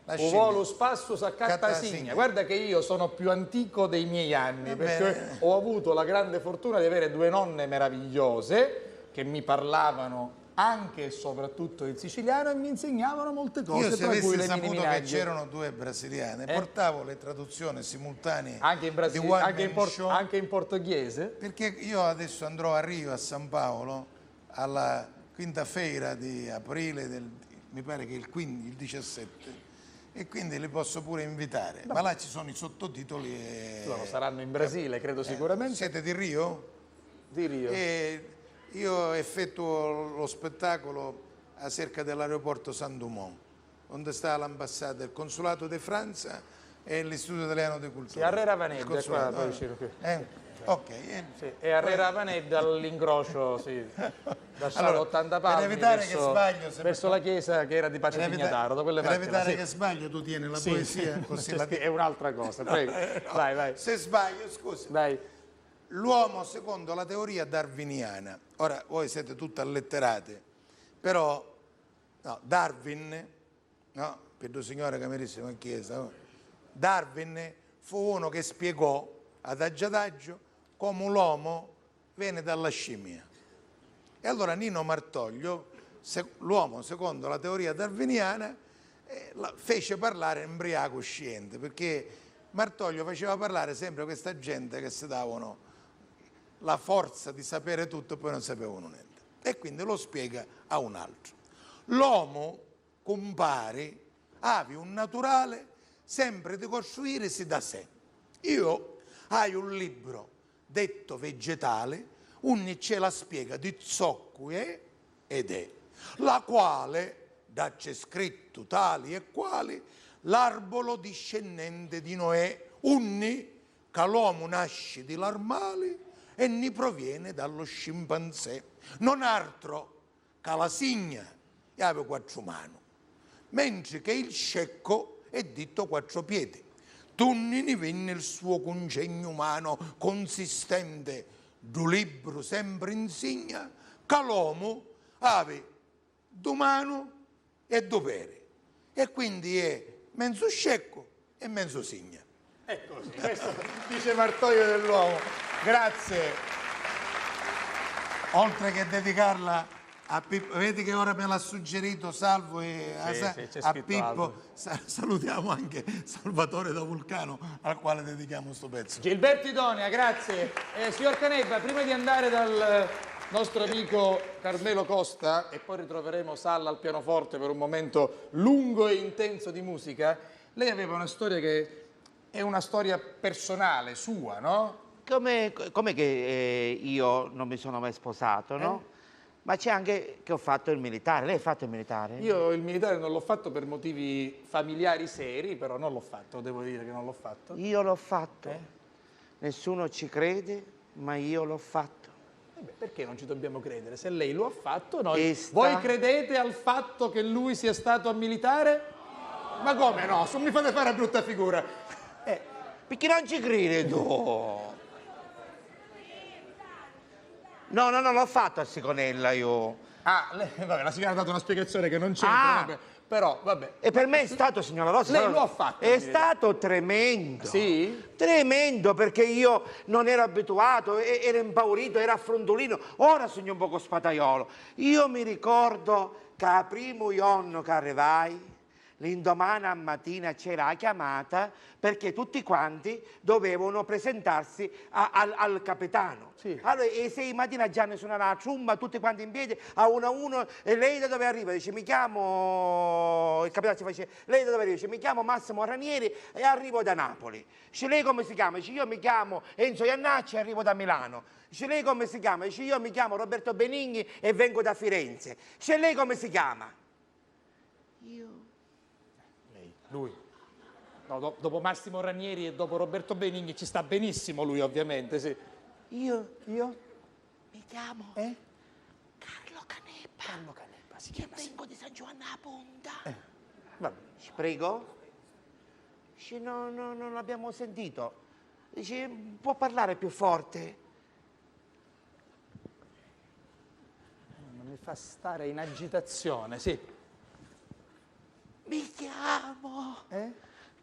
La Uvolus passus accatta Accatta Asigna. Asigna. Guarda che io sono più antico dei miei anni, perché bene. ho avuto la grande fortuna di avere due nonne meravigliose che mi parlavano anche e soprattutto il siciliano e mi insegnavano molte cose, Io se tra cui avessi le saputo che mini-minaglie. c'erano due brasiliane, portavo le traduzioni simultanee Anche in, di One anche, Man Show, anche in portoghese? perché io adesso andrò a Rio, a San Paolo, alla quinta feira di aprile, mi pare che il 17, e quindi li posso pure invitare. Ma là ci sono i sottotitoli. Loro saranno in Brasile, credo sicuramente. Siete di Rio? Di Rio. E io effettuo lo spettacolo a cerca dell'aeroporto San Dumont, dove sta l'ambasciata, il consolato di Francia e l'Istituto Italiano di Cultura. Sì, a Re Il Ravanelli, è qua, consolato, poi vicino qui. Ok. Sì, e a Re Ravanelli all'incrocio, sì, da Sala Allora, 80 per Palmi evitare che verso, sbaglio, verso la chiesa che era di Pace Pignataro, da quelle per parti là, evitare sì. che sbaglio, tu tieni la Sì, poesia, sì. così Cioè, la è un'altra cosa, prego. Vai. Se sbaglio, scusi. Vai. L'uomo secondo la teoria darwiniana. Ora, voi siete tutte alletterate, però no, Darwin, no, per due signore che merissimo in chiesa, no? Darwin fu uno che spiegò adagio adagio come l'uomo viene dalla scimmia. E allora Nino Martoglio, l'uomo secondo la teoria darwiniana, fece parlare embriaco sciente, perché Martoglio faceva parlare sempre questa gente che si davano la forza di sapere tutto e poi non sapevano niente. e quindi lo spiega a un altro. L'uomo compare, aveva un naturale sempre di costruirsi da sé. Io ho un libro detto vegetale, un ce la spiega di zocco ed è, la quale, da c'è scritto tali e quali, l'arbolo discendente di Noè, unni che l'uomo nasce di l'armale e ne proviene dallo scimpanzé, non altro che la signa e aveva 4 mani, mentre che il scecco è detto 4 piedi. Tunni ne venne il suo congegno umano consistente, du libro sempre insegna che l'uomo aveva 2 mani e 2 piedi, e quindi è mezzo scecco e mezzo signa. È così, questo dice Martoglio dell'uomo. Grazie. Oltre che dedicarla a Pippo, vedi che ora me l'ha suggerito Salvo e a Pippo, salutiamo anche Salvatore da Vulcano, al quale dedichiamo questo pezzo. Gilberto Idonia, grazie. Signor Canebba, prima di andare dal nostro amico Carmelo Costa, e poi ritroveremo Salla al pianoforte per un momento lungo e intenso di musica, lei aveva una storia che è una storia personale sua, no? Come che io non mi sono mai sposato, no? Ma c'è anche che ho fatto il militare. Lei ha fatto il militare? Io il militare non l'ho fatto per motivi familiari seri, però non l'ho fatto, devo dire che non l'ho fatto. Io l'ho fatto. Nessuno ci crede, ma io l'ho fatto. Perché non ci dobbiamo credere? Se lei lo ha fatto, noi... Voi credete al fatto che lui sia stato militare? Ma come no? Non mi fate fare una brutta figura. Perché non ci crede tu? No, non l'ho fatto a Siconella io. Ah, vabbè, la signora ha dato una spiegazione che non c'entra, vabbè, però vabbè. E per me è stato, signora Rosa, lei lo ha fatto. È stato tremendo. Sì? Tremendo, perché io non ero abituato, ero impaurito, ero affrontolino. Ora sono un poco spataiolo. Io mi ricordo che a primo giorno che arrivai, l'indomani a mattina c'era la chiamata perché tutti quanti dovevano presentarsi al capitano. Sì. Allora, e 6 mattina già ne suonava la tromba, tutti quanti in piedi, a uno a uno, e lei da dove arriva? Dice, mi chiamo, il capitano ci face, lei da dove arriva? Dice, mi chiamo Massimo Ranieri e arrivo da Napoli. Dice, lei come si chiama? Dice, io mi chiamo Enzo Iannacci e arrivo da Milano. Dice, lei come si chiama? Dice, io mi chiamo Roberto Benigni e vengo da Firenze. Dice, lei come si chiama? Lui. No, dopo Massimo Ranieri e dopo Roberto Benigni ci sta benissimo lui, ovviamente, sì. Io mi chiamo Carlo Canebba. Carlo Canebba si chiama. Vengo di San Giovanni a Punta. Vabbè. Ci prego? Dice, no, non l'abbiamo sentito. Dice, può parlare più forte? Mi fa stare in agitazione, sì. Mi chiamo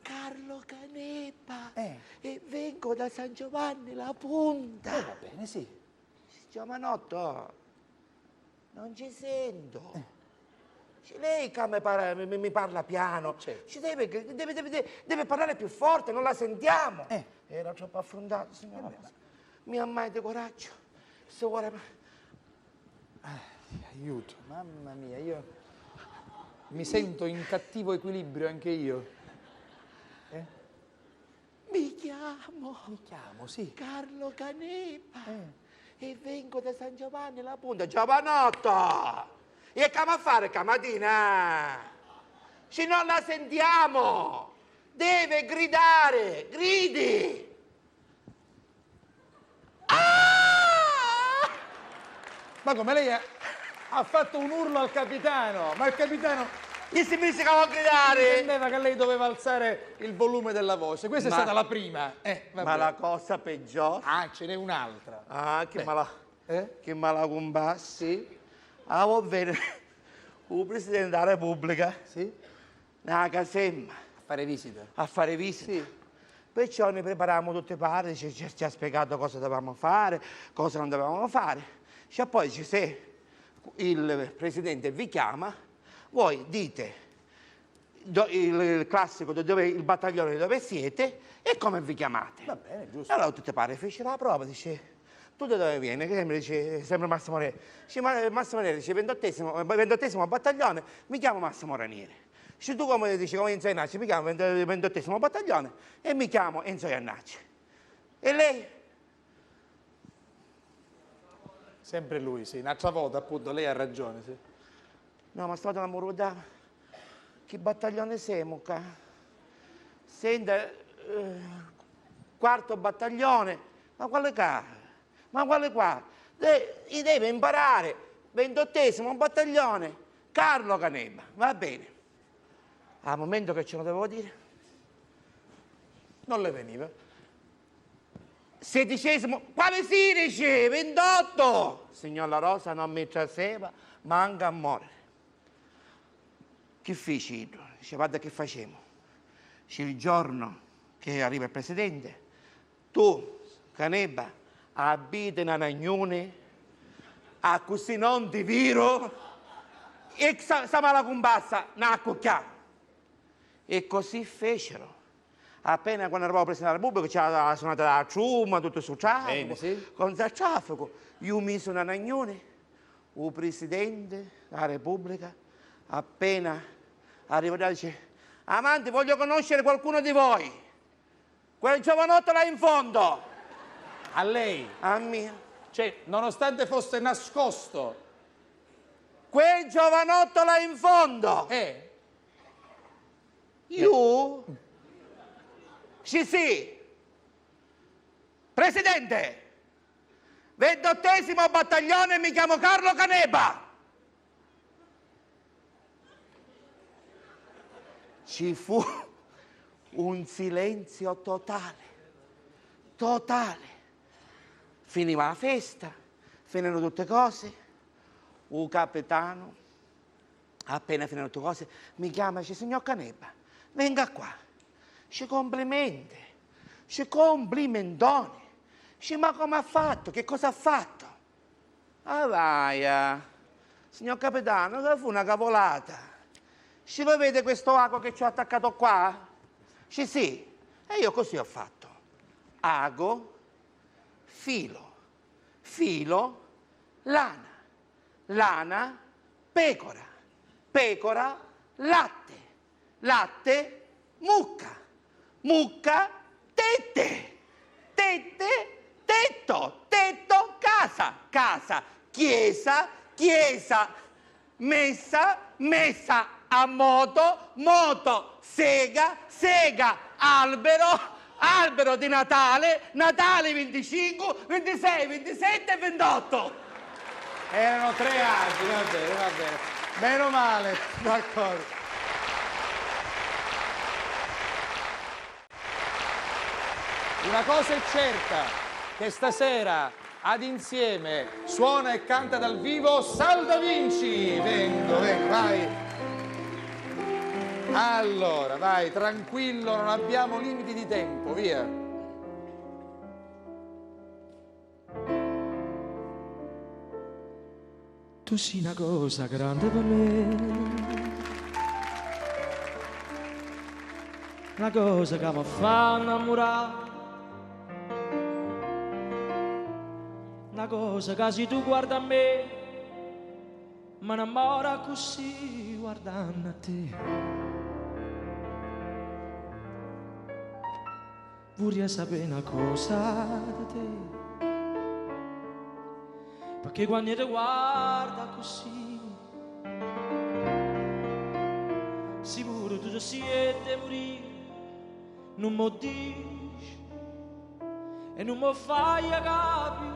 Carlo Canebba e vengo da San Giovanni la Punta. Va bene, sì. Giovanotto, non ci sento. Lei che mi parla piano, ci deve parlare più forte, non la sentiamo. Era troppo affrontato, signora Rosa. Mi ha mai di coraggio. Aiuto, mamma mia, io mi sento in cattivo equilibrio anche io. Mi chiamo, sì. Carlo Canebba e vengo da San Giovanni la Punta. Giovanotto! E che a fare stamattina? Se non la sentiamo! Deve gridare! Gridi! Ma come lei ha fatto un urlo al capitano? Ma il capitano... Gli si mise a gridare! Intendeva che lei doveva alzare il volume della voce. Questa è stata la prima. Ma la cosa peggiore... Ah, ce n'è un'altra. Ah, che mala combasso. Sì. Ah, va bene. Il Presidente della Repubblica. Sì. Nella casemma. A fare visita. Sì. Perciò ne preparavamo tutte parti, ci ha spiegato cosa dovevamo fare, cosa non dovevamo fare. E poi dice, se il Presidente vi chiama, voi dite il classico il battaglione dove siete e come vi chiamate. Va bene, giusto. Allora tutte pare fece la prova, dice, tu da dove vieni? Che mi dice sempre Massimo Ranieri. Dice, Massimo Ranieri, dice 28° battaglione, mi chiamo Massimo Ranieri. Dice, tu come dici, come Enzo Iannacci, mi chiamo 28° battaglione e mi chiamo Enzo Iannacci. E lei? Sempre lui, sì. Un'altra volta, appunto, lei ha ragione, sì. No, ma stato una morudà. Che battaglione siamo qua? Senta, 4° battaglione. Ma quale qua? Ma quale qua? Deve imparare. 28° battaglione. Carlo Canemba. Va bene. Al momento che ce lo devo dire. Non le veniva. 16°, quale 16? 28! Signor La Rosa non mi traseva, manca a morire. Che feci? Dice, guarda che facciamo. Dice, il giorno che arriva il presidente, tu, Canemba, abiti in Anagnone, a così non ti viro, e stiamo alla compassa, non accucchiamo. E così fecero. Appena quando eravamo Presidente della Repubblica c'era suonata la trumma, tutto sul traffico, sì. con il traffico. Io mi sono a Nagnone, il Presidente della Repubblica, appena arriva dice, amanti, voglio conoscere qualcuno di voi. Quel giovanotto là in fondo. A lei? A me. Cioè, nonostante fosse nascosto. Quel giovanotto là in fondo. Io? Sì. Presidente, 28° battaglione, mi chiamo Carlo Canemba. Ci fu un silenzio totale. Finiva la festa, finirono tutte cose. Un capitano, appena finirono tutte cose, mi chiama e dice, signor Canemba, venga qua. Ci complimenti, ci complimentoni. Dice, ma come ha fatto? Che cosa ha fatto? Ah vai, signor capitano, che fu una cavolata. Dice, lo vede questo ago che ci ho attaccato qua? Dice, sì. E io così ho fatto. Ago, filo, lana, pecora, latte, mucca, tette, tetto, casa, chiesa, messa a moto, sega, albero di Natale 25, 26, 27 e 28. Erano 3 anni, va bene. Meno male, d'accordo. Una cosa è certa, che stasera ad insieme suona e canta dal vivo Sal Da Vinci. Vengo, vai. Allora, vai, tranquillo, non abbiamo limiti di tempo, via. Tu sei una cosa grande per me, una cosa che mi fa innamorare, una cosa che se tu guarda a me mi innamora così guardando a te. Vorrei sapere una cosa da te, perché quando ti guarda così sicuro tu siete morire, non mi dici e non mi fai capire,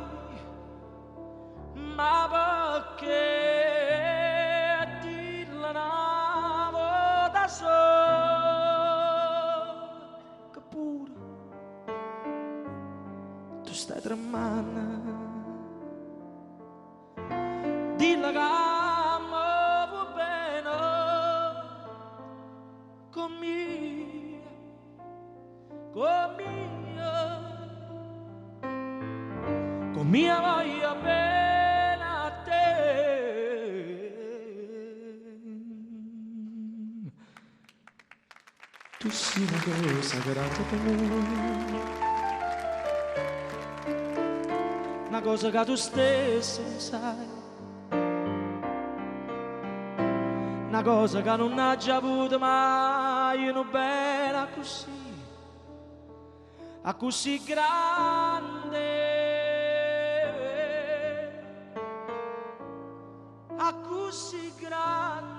ma perché dirla una volta sola, che pure tu stai tremando. Dilla che mi va bene con mia voglio bene a te. Tu sei una cosa grande per me, una cosa che tu stesso non sai, una cosa che non ha già avuto mai, una bella così grande, così grande,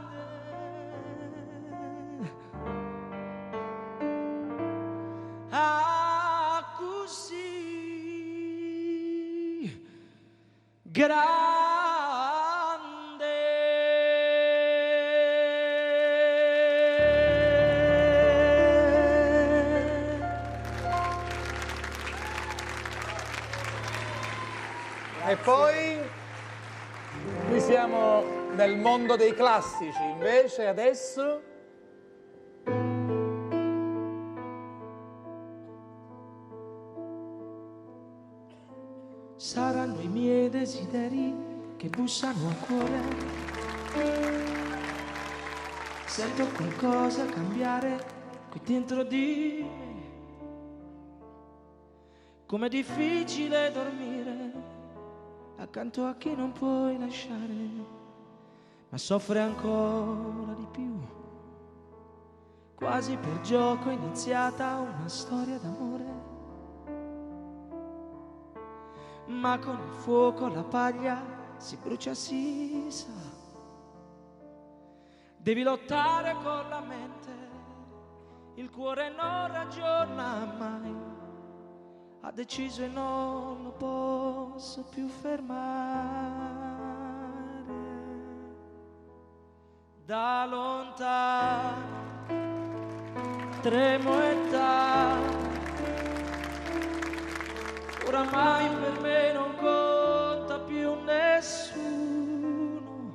così grande. E poi qui siamo nel mondo dei classici, invece adesso saranno i miei desideri che bussano al cuore, sento qualcosa cambiare qui dentro di me, com'è difficile dormire accanto a chi non puoi lasciare, ma soffre ancora di più, quasi per gioco è iniziata una storia d'amore, ma con il fuoco la paglia si brucia, si sa, devi lottare con la mente, il cuore non ragiona mai, ha deciso e non lo posso più fermare. Da lontano tremo e tanto, oramai per me non conta più nessuno,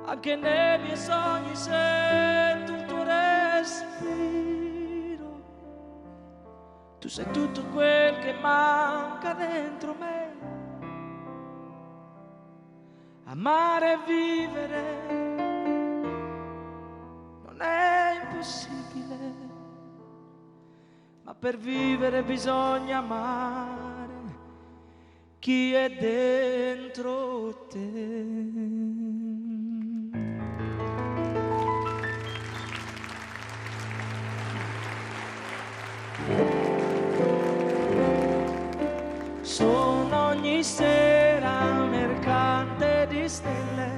anche nei miei sogni sento il tuo respiro, tu sei tutto quel che manca dentro me, amare e vivere non è impossibile, ma per vivere bisogna amare chi è dentro te. Sono ogni sera mercante di stelle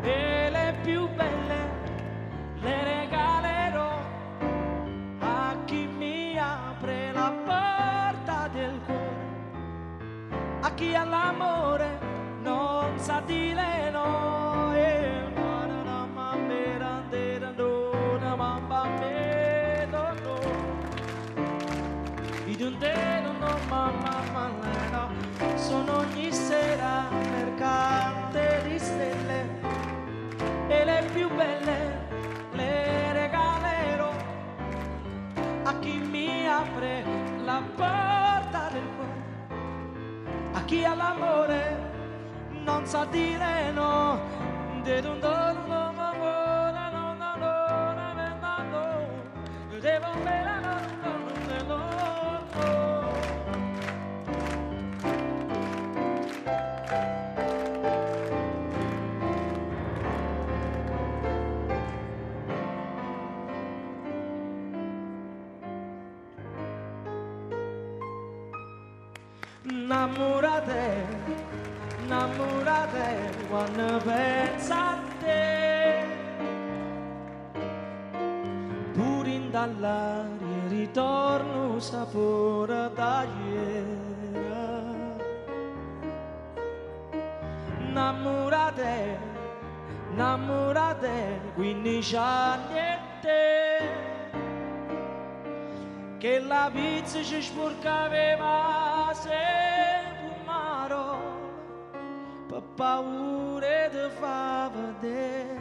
e le più belle le regalerò a chi mi apre la porta del cuore, a chi all'amore non sa dire no. Sono ogni sera mercante di stelle e le più belle le regalerò a chi mi apre la porta del cuore, a chi all'amore non sa dire no. Innamorate quando pensa a te, pure in dall'aria ritorno un sapore da ieri. Innamorate 15 anni e te, che la pizza ci sporcava sempre un maro, per paura di far vedere,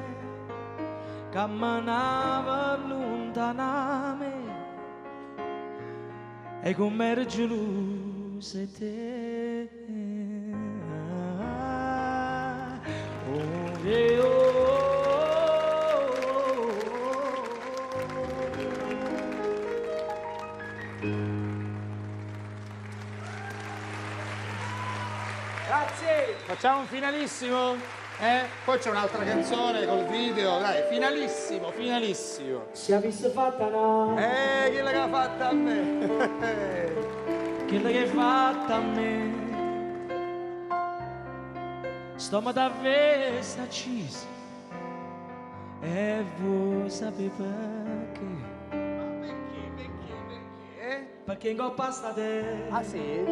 camminava lontanamente e come gelosa te. Oh, yeah, oh. Facciamo un finalissimo? Poi c'è un'altra canzone col video, dai, finalissimo, finalissimo. Si è visto fatta no? Chi l'ha fatta a me? Chi l'ha fatta a me? Stiamo davvero accisi e voi sapete perché? Perché in coppa sta terra. Ah sì?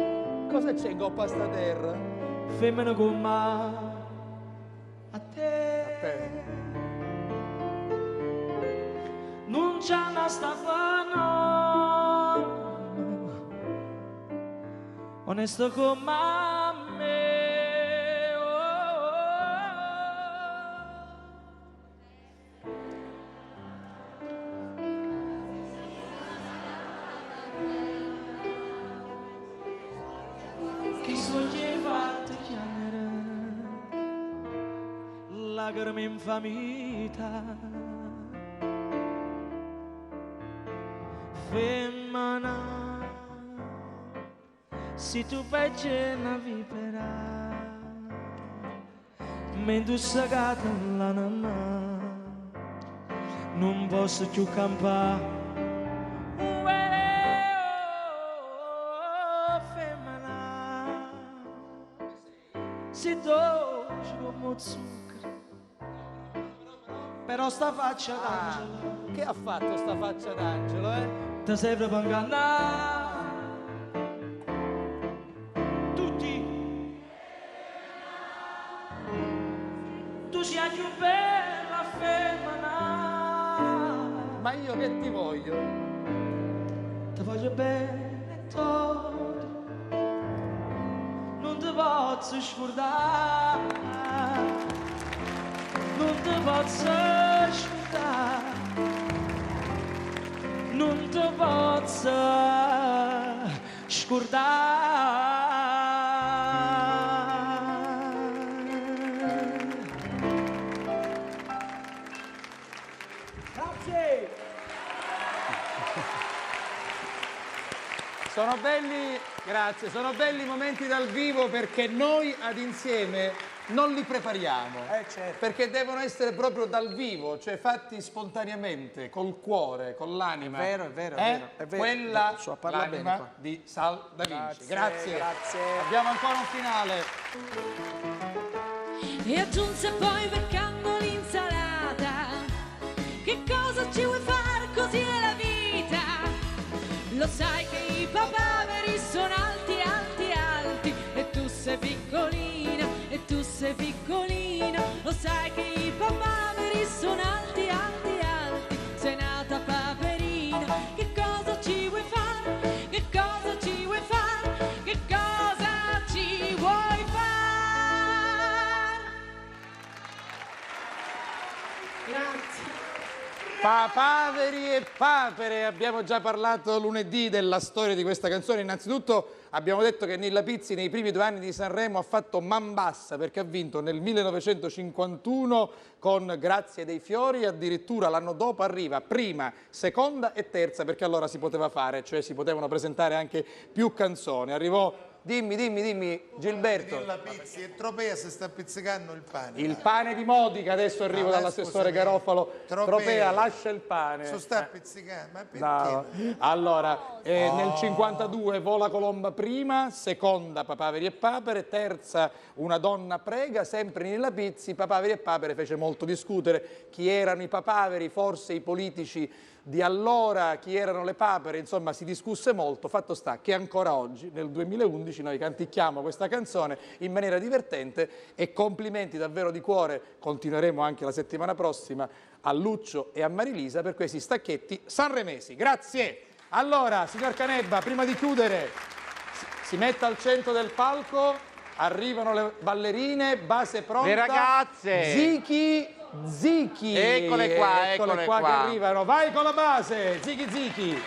Cosa c'è in coppa sta terra? Femmina con me a te. Non c'è una stafana onesto come me. Che sogneva te chiamerà lacrime infamita femmina se tu fai cena vipera mentre sagata la mamma non posso più campare. Si dolce come zucchero, però sta faccia d'angelo. Che ha fatto sta faccia d'angelo, Ti sei proprio ingannato. Tutti. Tu sei più bella femmina. Ma io che ti voglio? Ti voglio bene tutto. Non ti posso scordare, non ti posso scordare, non ti posso scordare. Grazie. Sono belli, grazie, sono belli momenti dal vivo perché noi ad insieme non li prepariamo. Certo. Perché devono essere proprio dal vivo, cioè fatti spontaneamente, col cuore, con l'anima. È vero, è vero, è vero. Quella So parlare bene l'anima qua. di Sal Da Vinci. Grazie. Grazie. Abbiamo ancora un finale. E aggiunse poi beccando l'insalata. Che cosa ci vuoi fare? Così è la vita. Lo sai che i papaveri sono alti, alti, alti. E tu sei piccolina, e tu sei piccolina. Lo sai che i papaveri sono alti, alti, alti. Sei nata paperina. Che cosa ci vuoi fare? Che cosa ci vuoi fare? Che cosa ci vuoi fare? Grazie. Papaveri e papere, abbiamo già parlato lunedì della storia di questa canzone. Innanzitutto abbiamo detto che Nilla Pizzi nei primi 2 anni di Sanremo ha fatto man bassa perché ha vinto nel 1951 con Grazie dei fiori, addirittura l'anno dopo arriva prima, seconda e terza perché allora si poteva fare, cioè si potevano presentare anche più canzoni. Arrivò, dimmi Gilberto. La pizza e Tropea si sta pizzicando il pane. Il pane di Modica, adesso arrivo dall'assessore Garofalo. Tropea, lascia il pane. Si sta pizzicando, ma perché? No. Allora, nel 52 Vola Colomba prima, seconda Papaveri e Papere, terza Una donna prega, sempre Nilla Pizzi. Papaveri e Papere fece molto discutere chi erano i papaveri, forse i politici di allora, chi erano le papere, insomma si discusse molto. Fatto sta che ancora oggi, nel 2011, noi canticchiamo questa canzone in maniera divertente e complimenti davvero di cuore, continueremo anche la settimana prossima, a Lucio e a Marilisa per questi stacchetti sanremesi. Grazie! Allora, signor Canebba, prima di chiudere, si metta al centro del palco, arrivano le ballerine, base pronta. Le ragazze! Zichi! Eccole qua, eccole qua. Che arrivano. Vai con la base, Zichi!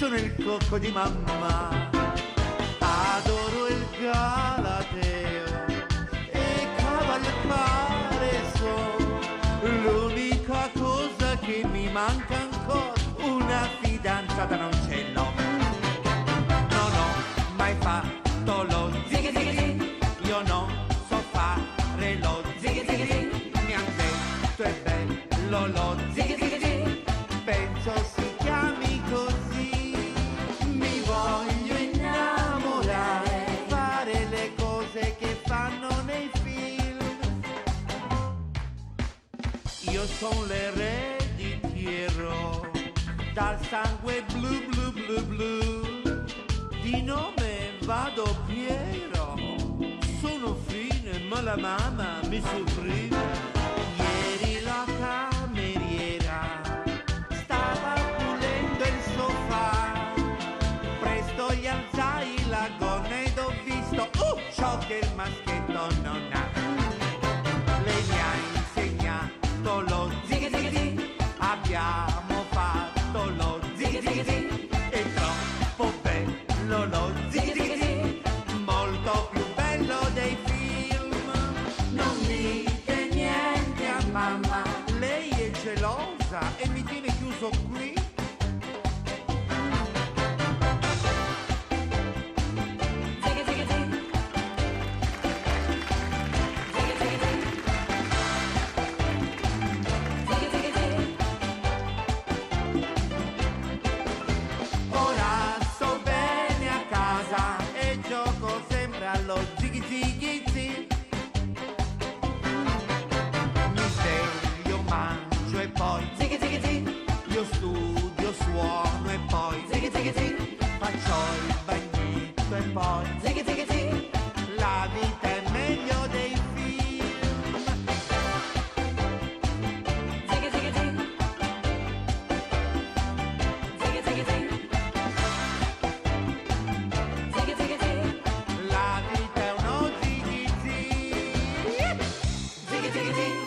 sono il cocco di mamma. Adoro il galateo e cavalcare so. L'unica cosa che mi manca ancora, una fidanzata non ce l'ho. Non ho mai fatto lo zighi zighi zighi, io non so fare lo zighi zighi zighi. Mi han detto è bello lo zighi zighi zighi, penso si chiami così. Mi voglio innamorare, fare le cose che fanno nei film. Io son l'ereditiero, dal sangue blu blu blu blu, di nome vado Piero, sono fine ma la mamma mi sopprime. Ieri la cameriera stava pulendo il sofà, presto gli alzai la gonna ed ho visto ciò che il maschietto non ha. Lei mi ha insegnato lo zighi zighi zighi, abbiamo fatto lo zighi zighi zighi, è troppo bello lo zighi zighi zighi, molto più bello dei film. Non dite niente a mamma, lei è gelosa e mi tiene chiuso qui. Zighi zighi zighi, zighi zighi zighi, zighi zighi zighi. Ora sto bene a casa e gioco sempre allo zighi zighi zighi. Mi sveglio, mangio e poi zighi zighi zighi. Io studio, suono e poi zighi zighi zighi. Faccio il bagnetto e poi zighi zighi zighi. La vita è meglio dei film. Zighi zighi zighi, zighi zighi zighi, zighi zighi zighi. La vita è uno zighi zighi, zighi zighi zighi.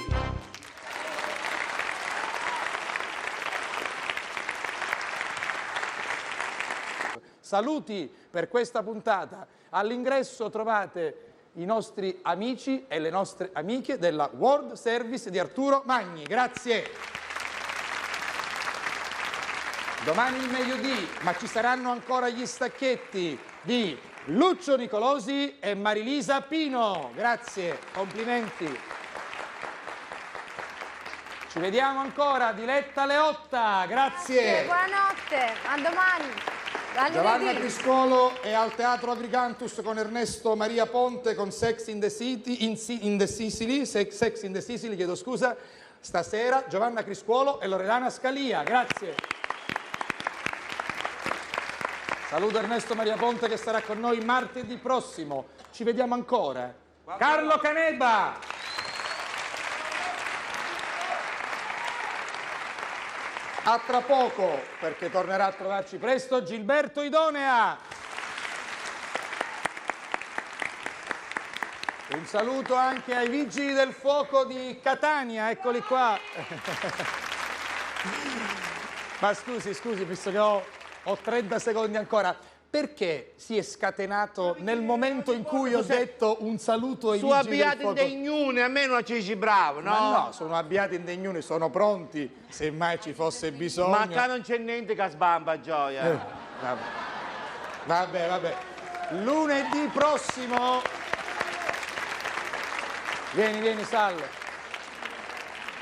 Saluti per questa puntata. All'ingresso trovate i nostri amici e le nostre amiche della World Service di Arturo Magni. Grazie. Domani il meglio-dì, ma ci saranno ancora gli stacchetti di Lucio Nicolosi e Marilisa Pino. Grazie, complimenti. Ci vediamo ancora, Diletta Leotta. Grazie. Buonanotte, a domani. A Giovanna lunedì. Criscuolo è al Teatro Adrigantus con Ernesto Maria Ponte con Sex in the Sicily, chiedo scusa. Stasera Giovanna Criscuolo e Loredana Scalia. Grazie. Saluto Ernesto Maria Ponte che sarà con noi martedì prossimo. Ci vediamo ancora. Carlo Caneba. A tra poco, perché tornerà a trovarci presto, Gilberto Idonea. Un saluto anche ai Vigili del Fuoco di Catania, eccoli qua. Ma scusi, visto che ho 30 secondi ancora. Perché si è scatenato nel momento in cui ho detto un saluto ai Vigili del Fuoco? Sono abbiati in degnuni, a me non ci dici bravo, no? Ma no, sono abbiati in degnuni, sono pronti, se mai ci fosse bisogno. Ma qua non c'è niente che sbamba, Gioia. Vabbè. Lunedì prossimo. Vieni, Sal.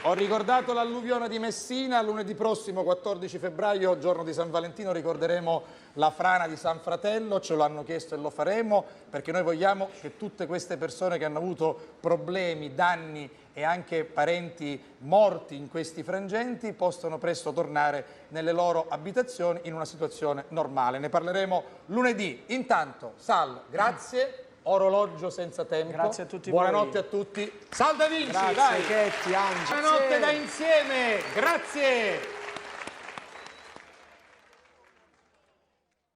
Ho ricordato l'alluvione di Messina, lunedì prossimo, 14 febbraio, giorno di San Valentino, ricorderemo la frana di San Fratello, ce lo hanno chiesto e lo faremo, perché noi vogliamo che tutte queste persone che hanno avuto problemi, danni e anche parenti morti in questi frangenti possano presto tornare nelle loro abitazioni in una situazione normale. Ne parleremo lunedì. Intanto, Sal, grazie. Orologio senza tempo. Grazie a tutti Buonanotte voi. a tutti. Salve Vinci, Grazie, vai. Chetti, Angelo. Buonanotte da insieme. Grazie.